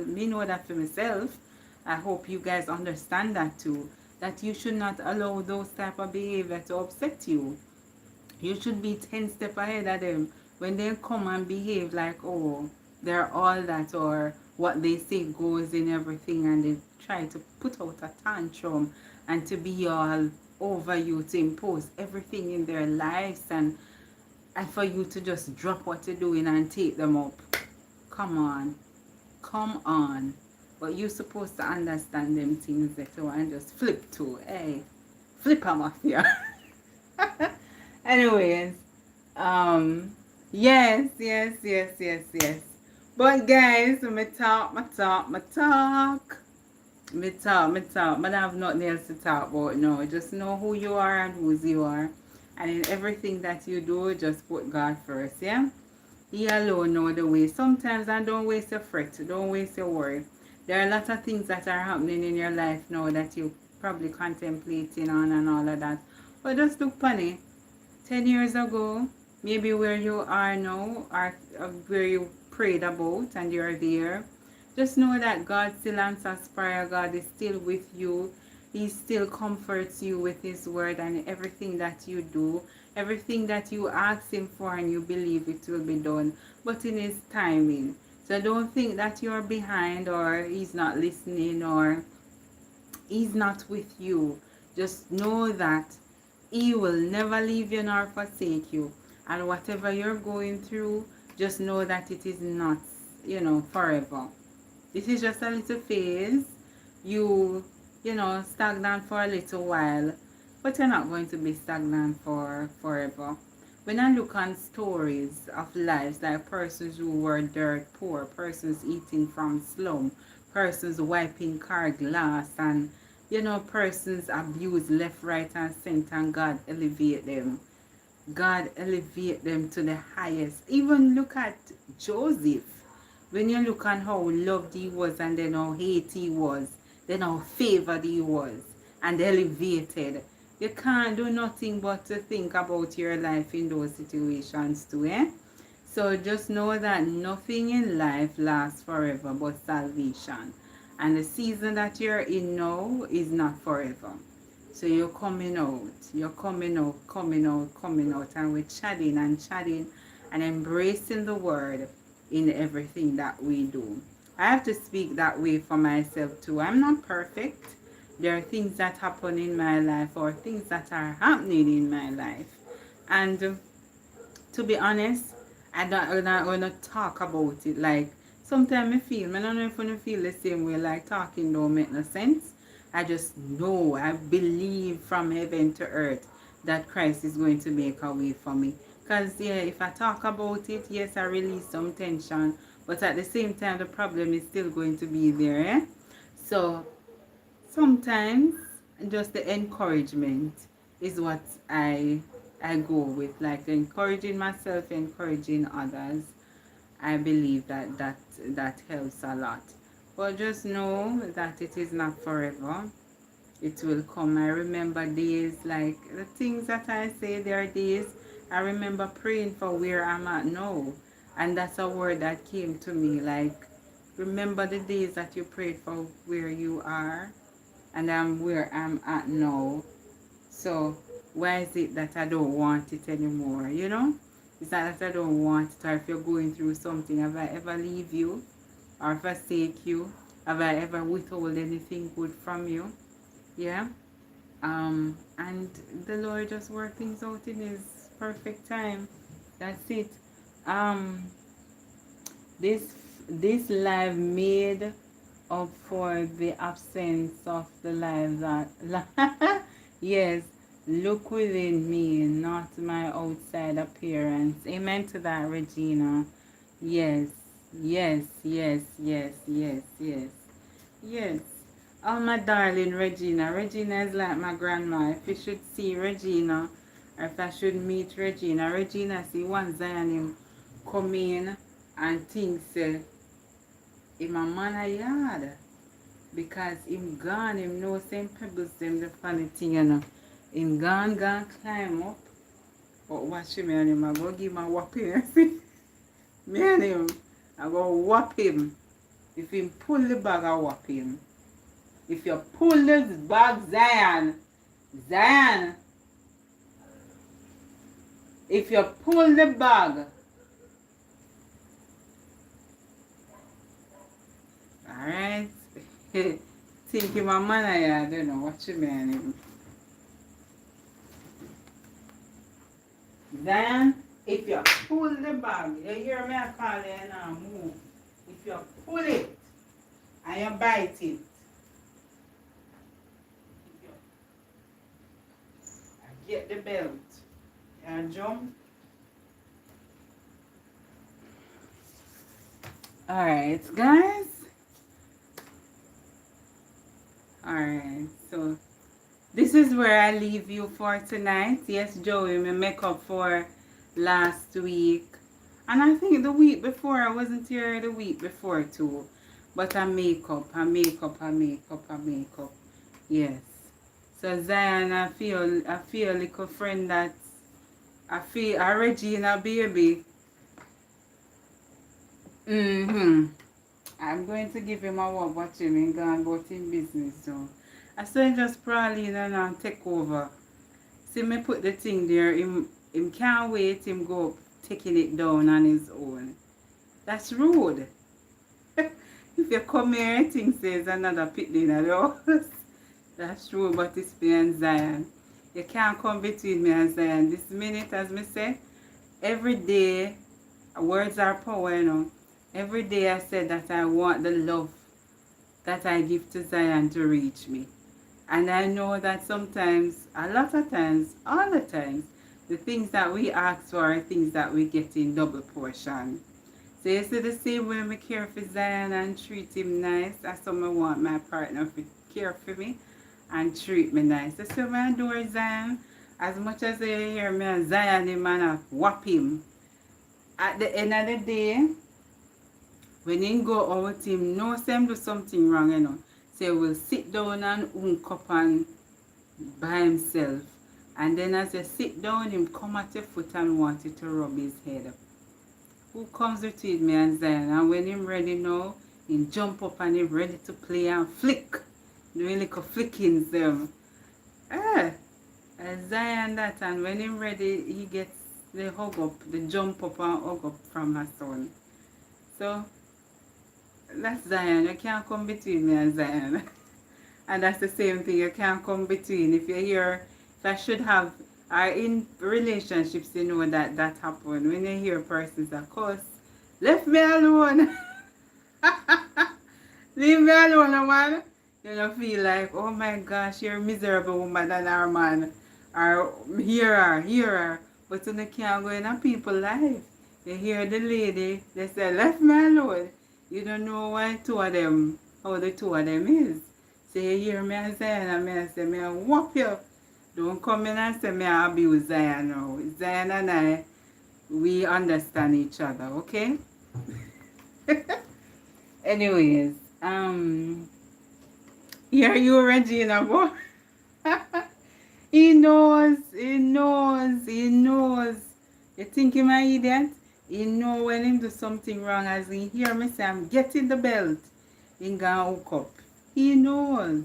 me know that for myself. I hope you guys understand that too. That you should not allow those type of behavior to upset you. You should be 10 steps ahead of them. When they come and behave like, oh, they're all that or what they say goes in everything and they try to put out a tantrum and to be all over you, to impose everything in their lives and for you to just drop what you're doing and take them up. Come on. Come on. But you're supposed to understand them things that you and just flip to. Hey, flip them off here. Anyways, yes. But guys, me talk. But I have nothing else to talk about now. Just know who you are and whose you are. And in everything that you do, just put God first, yeah? He alone know the way. Sometimes, and don't waste your fret. Don't waste your worry. There are a lot of things that are happening in your life now that you probably contemplating on and all of that. But just look funny. 10 years ago, maybe where you are now, or where you prayed about and you're there, just know that God still answers prayer. God is still with you. He still comforts you with His word and everything that you do, everything that you ask Him for and you believe it will be done, but in His timing. So don't think that you're behind or He's not listening or He's not with you. Just know that He will never leave you nor forsake you. And whatever you're going through, just know that it is not, forever. This is just a little phase. You know, stagnant for a little while, but you're not going to be stagnant for forever. When I look on stories of lives, like persons who were dirt poor, persons eating from slum, persons wiping car glass, and you know, persons abused left, right, and center, and God elevate them. God elevate them to the highest. Even look at Joseph. When you look on how loved he was, and then how hate he was, then how favored he was, and elevated. You can't do nothing but to think about your life in those situations too, eh? So just know that nothing in life lasts forever but salvation. And the season that you're in now is not forever. So you're coming out, you're coming out, coming out, coming out, and we're chatting and embracing the word in everything that we do. I have to speak that way for myself too. I'm not perfect. There are things that happen in my life or things that are happening in my life. And to be honest, I'm not going to talk about it. Like, sometimes I don't know if I feel the same way, like talking don't make no sense. I just know, I believe from heaven to earth that Christ is going to make a way for me. Because, yeah, if I talk about it, yes, I release some tension. But at the same time, the problem is still going to be there, eh? So, sometimes, just the encouragement is what I go with. Like, encouraging myself, encouraging others. I believe that helps a lot. But just know that it is not forever. It will come. I remember days, like the things that I say, there are days I remember praying for where I'm at now. And that's a word that came to me, like, remember the days that you prayed for where you are, and I'm where I'm at now. So why is it that I don't want it anymore, you know? It's not that I don't want it, or if you're going through something, have I ever leave you or forsake you? Have I ever withhold anything good from you? Yeah. And the Lord just work things out in his perfect time. That's it. Um this life made up for the absence of the life that yes, look within me, not my outside appearance. Amen to that, Regina. Yes, yes, yes, yes, yes, yes, yes. Oh, my darling Regina. Regina is like my grandma. If you should see Regina, or if I should meet Regina, Regina see one Zion him come in and thinks him a man a yard. Because him gone, him know same pebbles them the funny thing, you know. Him gone climb up. But watch him and him, I go give him a whopping. See? Me and him, I go whop him. If him pull the bag, I whop him. If you pull this bag, Zion, if you pull the bag, alright, think him a man I don't know what you mean. Zion, if you pull the bag, you hear me I call you now, move. If you pull it and you bite it, get the belt and jump. Alright, guys. Alright, so this is where I leave you for tonight. Yes, Joey, me make up for last week. And I think the week before, I wasn't here the week before too. But I make up. Yes. So Zion, I feel like a friend that I feel a Regina baby. I'm going to give him a walk, watch him and go about his business so. I saw just probably and take over. See me put the thing there, him can't wait, him go up, taking it down on his own. That's rude. If you come here and think there's another pit in the house. That's true, but it's me and Zion. You can't come between me and Zion. This minute, as me say, every day, words are power, you know. Every day I said that I want the love that I give to Zion to reach me. And I know that sometimes, a lot of times, all the times, the things that we ask for are things that we get in double portion. So you see the same way I care for Zion and treat him nice, that's how I want my partner to care for me and treat me nice. That's how I adore Zion. As much as you hear me and Zion, the man I whop him. At the end of the day, when him go out, him knows him do something wrong, you know. So he will sit down and unk up and by himself. And then as you sit down, him come at your foot and want you to rub his head. Who comes between me and Zion? And when him ready now, him jump up and him ready to play and flick. Doing like a flickings them. And Zion that, and when him ready, he gets the hug up, the jump up and hug up from her son. So that's Zion. You can't come between me and Zion. And that's the same thing. You can't come between. If you hear, if I should have, are in relationships, you know that that happen. When you hear persons that cuss, left me alone. Leave me alone, man. You don't feel like, oh my gosh, you're a miserable woman than our man. Or hear her. But you can't go in a people's life. You hear the lady, they say, left me alone. You don't know why two of them, how the two of them is. So you hear me and Zion and me and say, me I whoop you. Don't come in and say me I abuse Zion now. Zion and I, we understand each other, okay? Anyways, here you Regina, boy. He knows. You think him an idiot? He know when him do something wrong, as he hear me say, I'm getting the belt. He gonna hook up. He knows.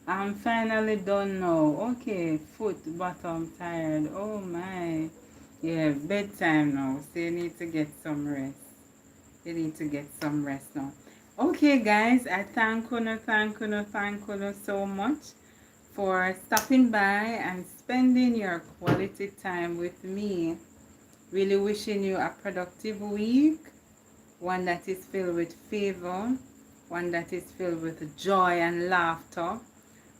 I'm finally done now. Okay, foot, bottom, tired. Oh my. Yeah, bedtime now. So you need to get some rest. Now. Okay, guys, I thank you so much for stopping by and spending your quality time with me. Really wishing you a productive week, one that is filled with favor, one that is filled with joy and laughter,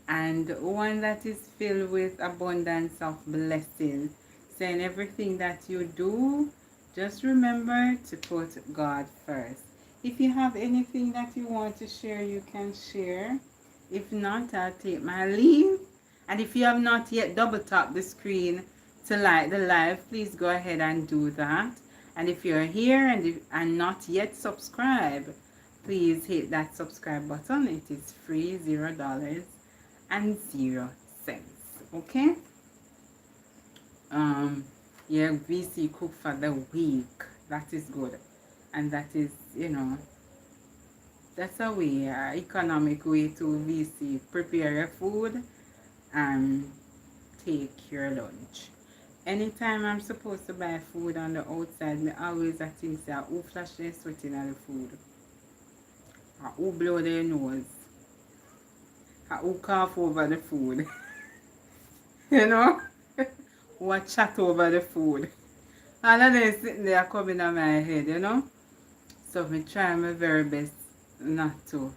and one that is filled with abundance of blessings. So in everything that you do, just remember to put God first. If you have anything that you want to share, you can share. If not, I'll take my leave. And if you have not yet double tap the screen to like the live, please go ahead and do that. And if you're here and not yet subscribed, please hit that subscribe button. It is free, $0 and 0 cents. Okay? Yeah, VC cook for the week. That is good. And that is, that's a way, economic way to VC. Prepare your food and take your lunch. Anytime I'm supposed to buy food on the outside, me always I think say, who flash their sweating at the food? Or who blow their nose? Or who cough over the food? You know? Who chat over the food? All of them sitting there coming on my head, you know? So I try my very best not to.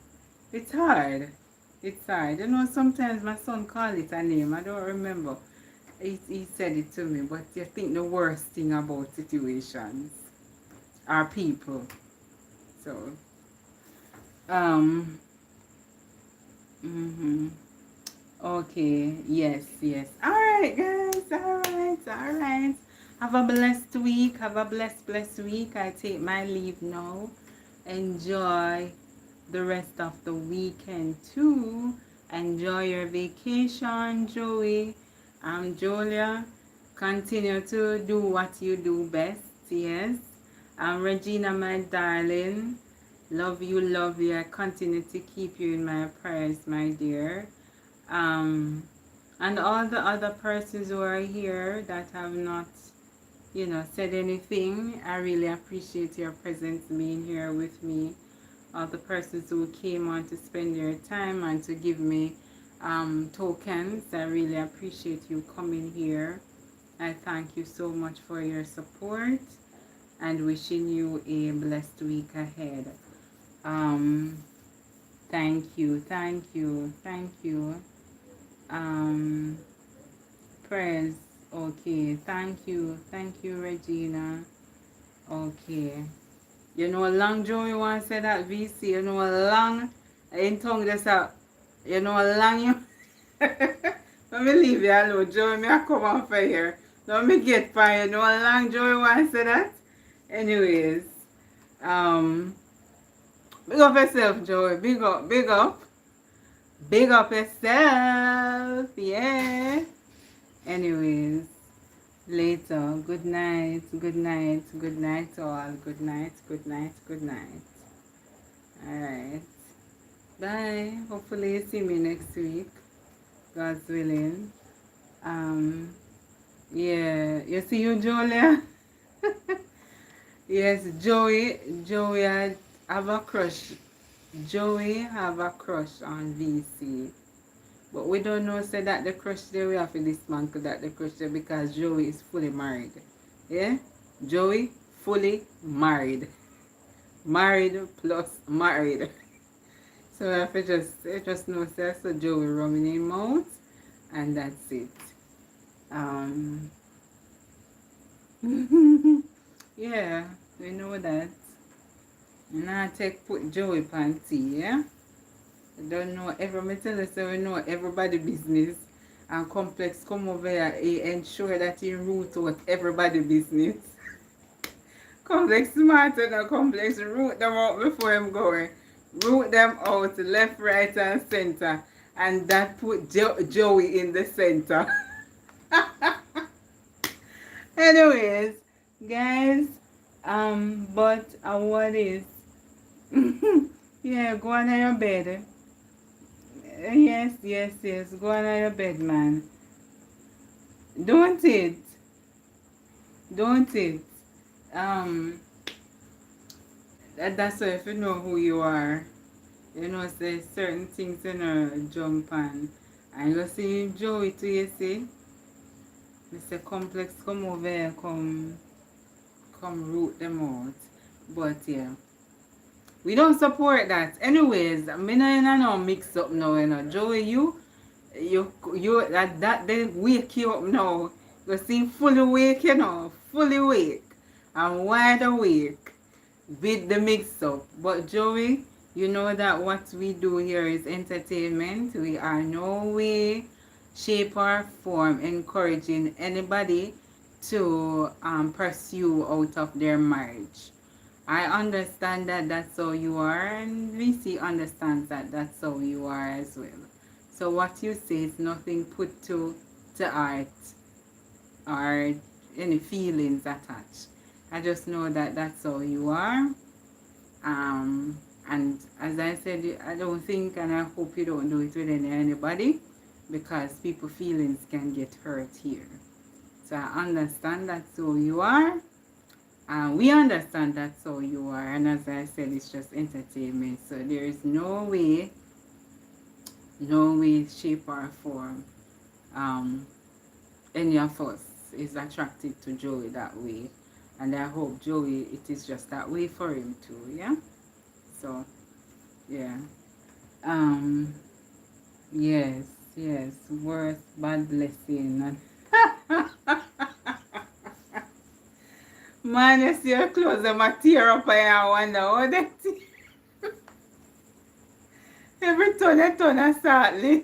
It's hard. You know, sometimes my son called it a name. I don't remember. He said it to me, but you think the worst thing about situations are people. So, okay, yes. Alright, guys, alright. Have a blessed week. Have a blessed week. I take my leave now. Enjoy the rest of the weekend too. Enjoy your vacation, Joey. Julia. Continue to do what you do best. Yes. Regina, my darling. Love you. I continue to keep you in my prayers, my dear. And all the other persons who are here that have not, said anything, I really appreciate your presence being here with me. All the persons who came on to spend their time and to give me tokens, I really appreciate you coming here. I thank you so much for your support and wishing you a blessed week ahead. Thank you, thank you, thank you. Um, Prayers. Okay, thank you, Regina. Okay. You know, long Joey once said that VC, you know, long in tongue just you know, long you. Let me leave you alone, Joey. Me I come on for here. Don't me get fire. You know, long Joey once said that. Anyways, um, big up yourself, Joey. Big up yourself. Yeah. Anyways, later. Good night. Good night. Good night all. Good night. Good night. Good night. Alright. Bye. Hopefully you see me next week. God's willing. Yeah. You see you, Julia? Yes, Joey. Joey I have a crush. Joey have a crush on VC. But we don't know say that the crush there we have to dismantle that the crush there because Joey is fully married. Yeah? Joey fully married. Married plus married. So I have to just know say so Joey rubbing him out and that's it. Yeah, we know that. Now take put Joey panty, yeah? I don't know me tell you so we know everybody business and complex come over here he ensure that he root out everybody business. Complex smart and complex root them out before him going. Root them out left, right and center. And that put Joey in the center. Anyways, guys, but what is yeah, go on to your bed. Yes, yes, yes. Go on to your bed, man. Don't it? Don't it? Um, that's why if you know who you are, you know, say certain things you know jump on. And you see Joey too, you see? Mr. Complex come over here, come root them out. But yeah. We don't support that. Anyways, me no mix up now, you know. Joey, you that they wake you up now. You see fully awake, you know, fully awake and wide awake with the mix up. But Joey, you know that what we do here is entertainment. We are no way, shape or form encouraging anybody to pursue out of their marriage. I understand that that's how you are, and VC understands that that's how you are as well. So what you say is nothing put to art or any feelings attached. I just know that that's how you are. And as I said, I don't think and I hope you don't do it with anybody because people's feelings can get hurt here. So I understand that's how you are. We understand that's how you are, and as I said, it's just entertainment. So there is no way, shape or form, any of us is attracted to Joey that way. And I hope Joey, it is just that way for him too, yeah? So, yeah. Yes, worth bad blessing. Man, you see your clothes, them a tear up and I wonder how they every ton of saltless.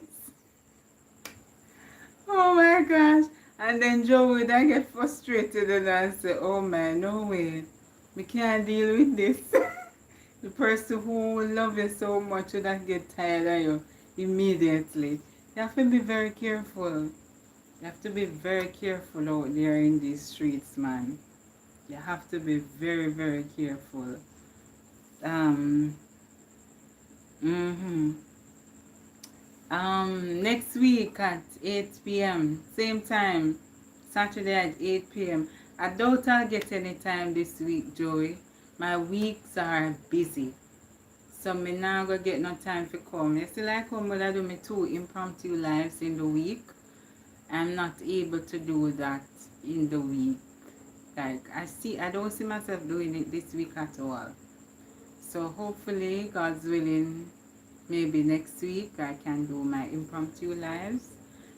Oh my gosh. And then Joe would I get frustrated and say, oh man, no way. We can't deal with this. The person who will love you so much would not get tired of you immediately. You have to be very careful. You have to be very careful out there in these streets, man. You have to be very, very careful. Next week at 8 p.m. Same time. Saturday at 8 p.m. I doubt I'll get any time this week, Joey. My weeks are busy. So me now gonna get no time to come. You see like how I do me 2 impromptu lives in the week. I'm not able to do that in the week. Like I don't see myself doing it this week at all. So hopefully, God's willing, maybe next week I can do my impromptu lives.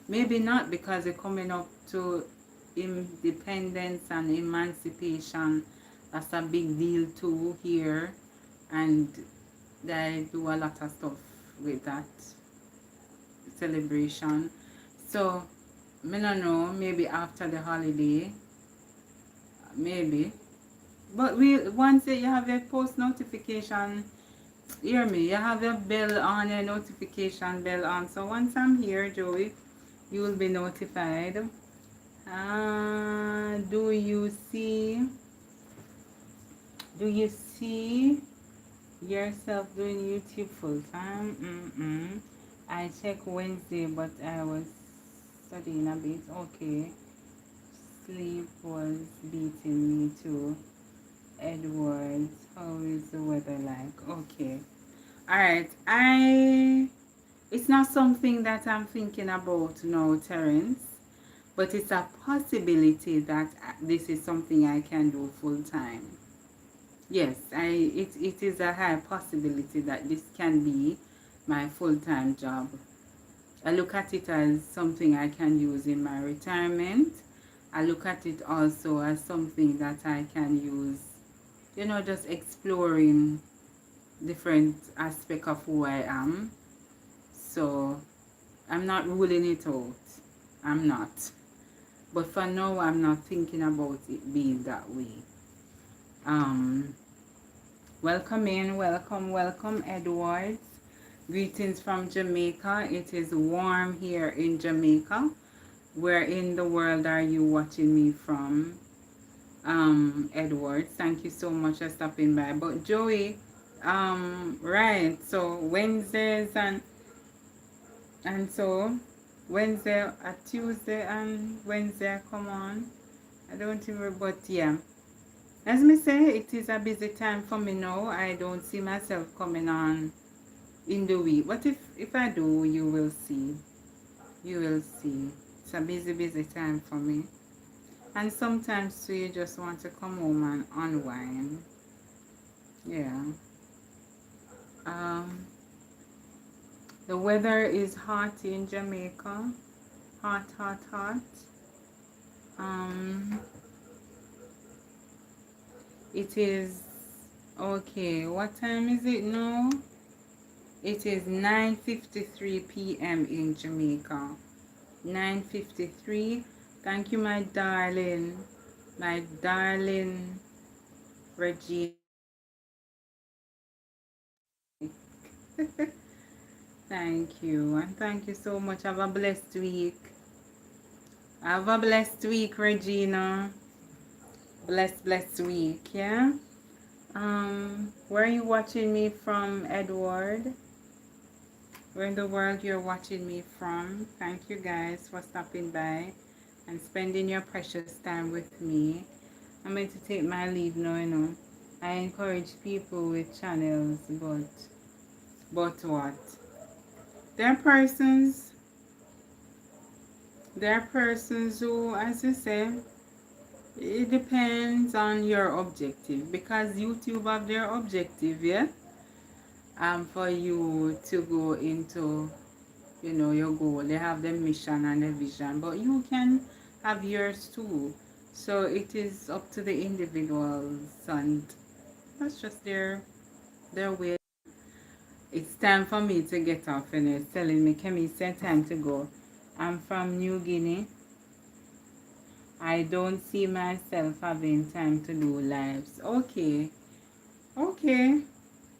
Maybe not, because we're coming up to independence and emancipation. That's a big deal too here, and they do a lot of stuff with that celebration. So I don't know, maybe after the holiday, maybe. But once you have your post notification, hear me, you have your bell on, your notification bell on. So once I'm here, Joey, you will be notified. Do you see? Do you see yourself doing YouTube full time? I checked Wednesday, but I was studying a bit. Okay. Sleep was beating me too. Edwards, how is the weather like? Okay. Alright. It's not something that I'm thinking about now, Terence. But it's a possibility that this is something I can do full time. Yes, it is a high possibility that this can be my full-time job. I look at it as something I can use in my retirement. I look at it also as something that I can use, just exploring different aspects of who I am. So I'm not ruling it out. I'm not. But for now, I'm not thinking about it being that way. Welcome in, welcome, Edwards. Greetings from Jamaica. It is warm here in Jamaica. Where in the world are you watching me from? Edwards, thank you so much for stopping by. But Joey, right, so Wednesdays and so Wednesday, Tuesday and Wednesday come on. I don't even, but yeah. As me say, it is a busy time for me now. I don't see myself coming on in the week. But if I do, you will see. You will see. It's a busy time for me. And sometimes too, you just want to come home and unwind. Yeah. The weather is hot in Jamaica. Hot. It is, okay, what time is it now? It is 9:53 p.m. in Jamaica. 9:53. Thank you, my darling Regina. Thank you, and thank you so much. Have a blessed week. Have a blessed week, Regina. Blessed week, yeah. Where are you watching me from, Edward? Where in the world you're watching me from? Thank you guys for stopping by and spending your precious time with me. I'm going to take my leave now, I encourage people with channels, but what? There are persons who, as you say, it depends on your objective, because YouTube have their objective, yeah? For you to go into, your goal. They have the mission and the vision, but you can have yours too. So it is up to the individuals, and that's just their way. It's time for me to get off, and it's telling me, Kemi, it's time to go. I'm from New Guinea. I don't see myself having time to do lives. Okay.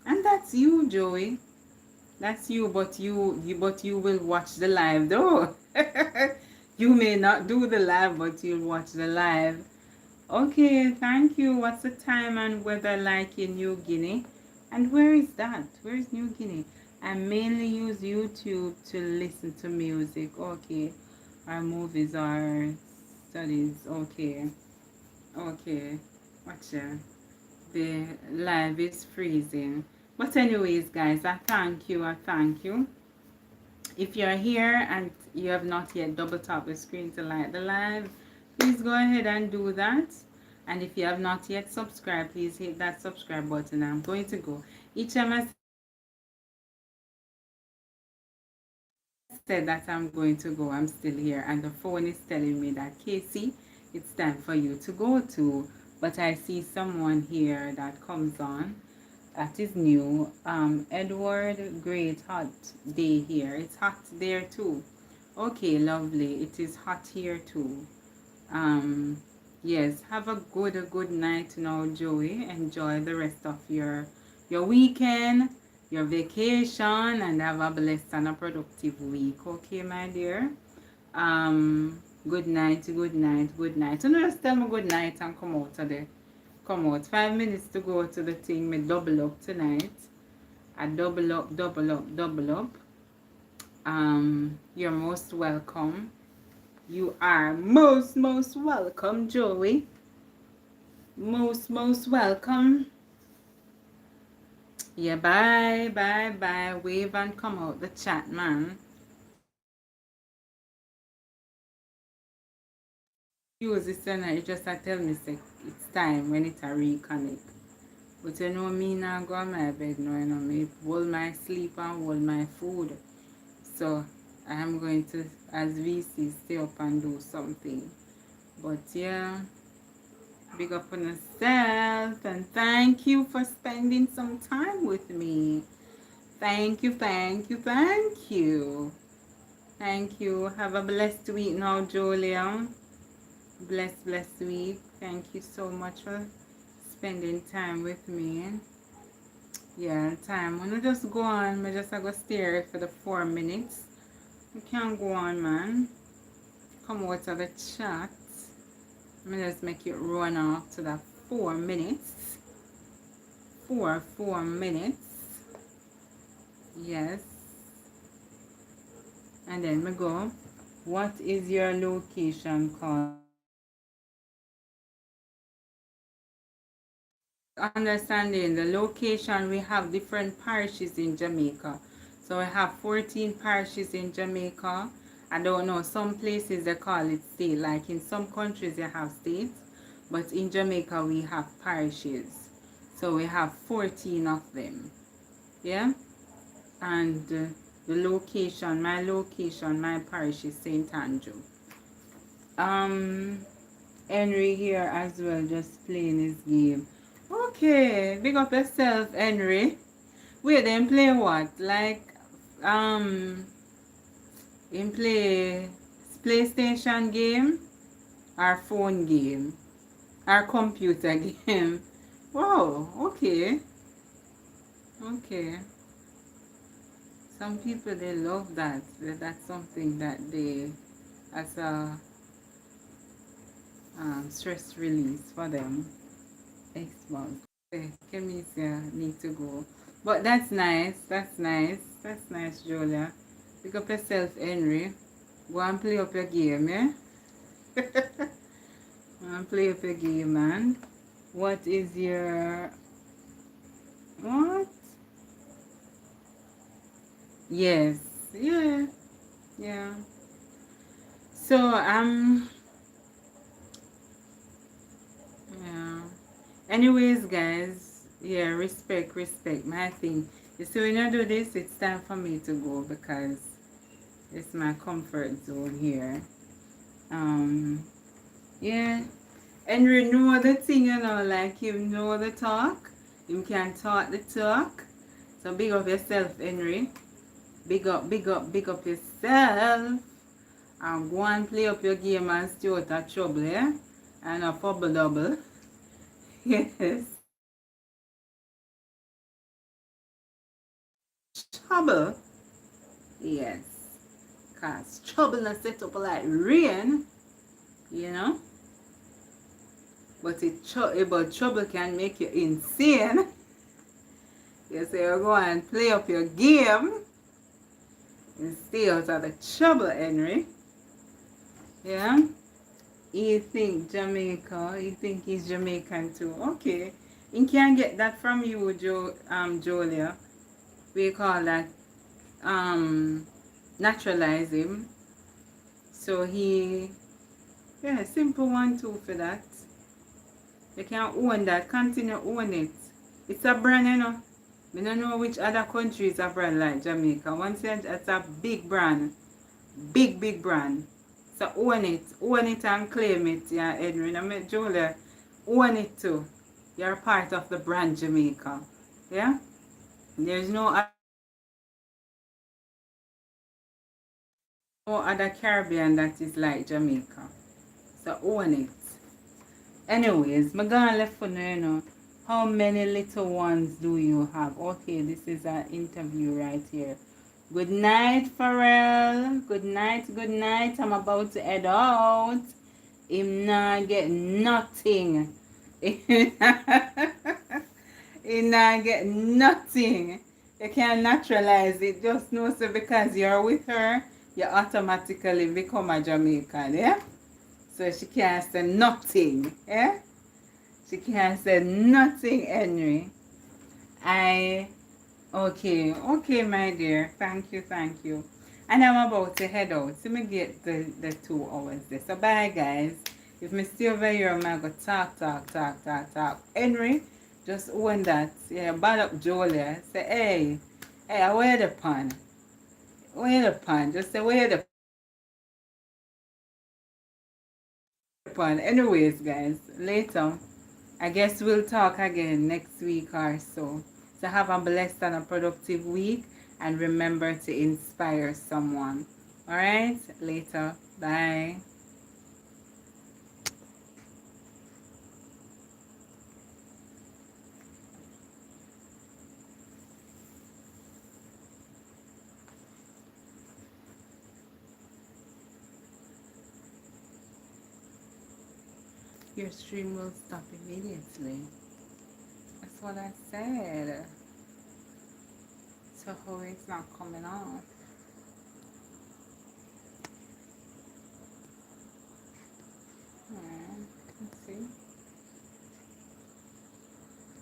And that's you, Joey. That's you, but you will watch the live though. You may not do the live, but you'll watch the live. Okay, thank you. What's the time and weather like in New Guinea? And where is that? Where is New Guinea? I mainly use YouTube to listen to music. Okay. Our movies are studies. Okay. Watch it. The live is freezing. But anyways, guys, I thank you. If you're here and you have not yet double tap the screen to like the live, please go ahead and do that. And if you have not yet subscribed, please hit that subscribe button. I'm going to go. Each time I said that I'm going to go, I'm still here, and the phone is telling me that, Casey, it's time for you to go too. But I see someone here that comes on that is new. Edward, great hot day here. It's hot there too. Okay, lovely. It is hot here too. Yes, have a good night now, Joey. Enjoy the rest of your weekend, your vacation, and have a blessed and a productive week. Okay, my dear. Good night, good night, good night. So now just tell me good night and come out of there. Come out. 5 minutes to go to the thing. Me double up tonight. I double up, double up, double up. You're most welcome. You are most welcome, Joey. Most welcome. Yeah, bye. Wave and come out the chat, man. Use this and it just tell me say it's time when it a reconnect. But you know me now go on my bed now, you know me hold my sleep and hold my food. So I am going to, as VC, stay up and do something. But yeah, big up on yourself and thank you for spending some time with me. Thank you. Thank you. Have a blessed week now, Julia. Blessed week. Thank you so much for spending time with me. Yeah, time. I'm gonna just go on. I just go stare for the 4 minutes. You can't go on, man. Come out of the chat. I'm gonna just make it run off to that 4 minutes. 4 minutes. Yes. And then we go. What is your location called? Understanding the location, we have different parishes in Jamaica. So we have 14 parishes in Jamaica. I don't know, some places they call it state, like in some countries they have states, but in Jamaica we have parishes. So we have 14 of them. Yeah? And the location, my parish is St. Andrew. Henry here as well, just playing his game. Okay, big up yourself, Henry. Wait, then play what? Like, in play PlayStation game or phone game or computer game? Wow, okay. Okay. Some people, they love that. That's something that they, as a stress release for them. Xbox. Okay, Kemisia need to go. But that's nice. That's nice, Julia. Pick up yourself, Henry. Go and play up your game, yeah? Go and play up your game, man. What is your... What? Yes. Yeah. So, yeah. Anyways, guys, yeah, respect my thing. You see, when I do this, it's time for me to go because it's my comfort zone here. Yeah, Henry know the thing, you know, like him know the talk. Him can talk the talk. So big up yourself, Henry. Big up yourself. And go and play up your game and stay out of trouble, yeah? And a bubble double. Yes. Trouble. Yes. Cause trouble not set up like rain. You know? But trouble can make you insane. You say you go and play up your game and stay out of the trouble, Henry. Yeah? You think Jamaica, you think he's Jamaican too. Okay. He can get that from you, Julia. We call that naturalize him. So yeah, simple one too for that. You can own that, continue own it. It's a brand, you know. I don't know which other countries a brand like Jamaica. Once it's a big brand. Big, big brand. So own it and claim it, yeah, Edwin. I mean, Julia, own it too. You're part of the brand Jamaica. Yeah? There's no other Caribbean that is like Jamaica. So own it. Anyways, I'm gonna let for now, how many little ones do you have? Okay, this is an interview right here. Good night, Pharrell. Good night, good night. I'm about to head out. Him not get nothing. He not get nothing. You can naturalize it. Just know so because you're with her, you automatically become a Jamaican, yeah? So she can't say nothing, yeah? She can't say nothing, Henry. Okay, my dear. Thank you, thank you. And I'm about to head out. So me get the 2 hours there. So bye, guys. If me stay over here, I'm going to talk. Henry, just own that. Yeah, bad up Julia. Say, hey, where the pan? Where the pan? Just say, where the pan? Anyways, guys, later. I guess we'll talk again next week or so. So have a blessed and a productive week and remember to inspire someone. Alright? Later. Bye. Your stream will stop immediately. That's what I said. So how it's not coming off?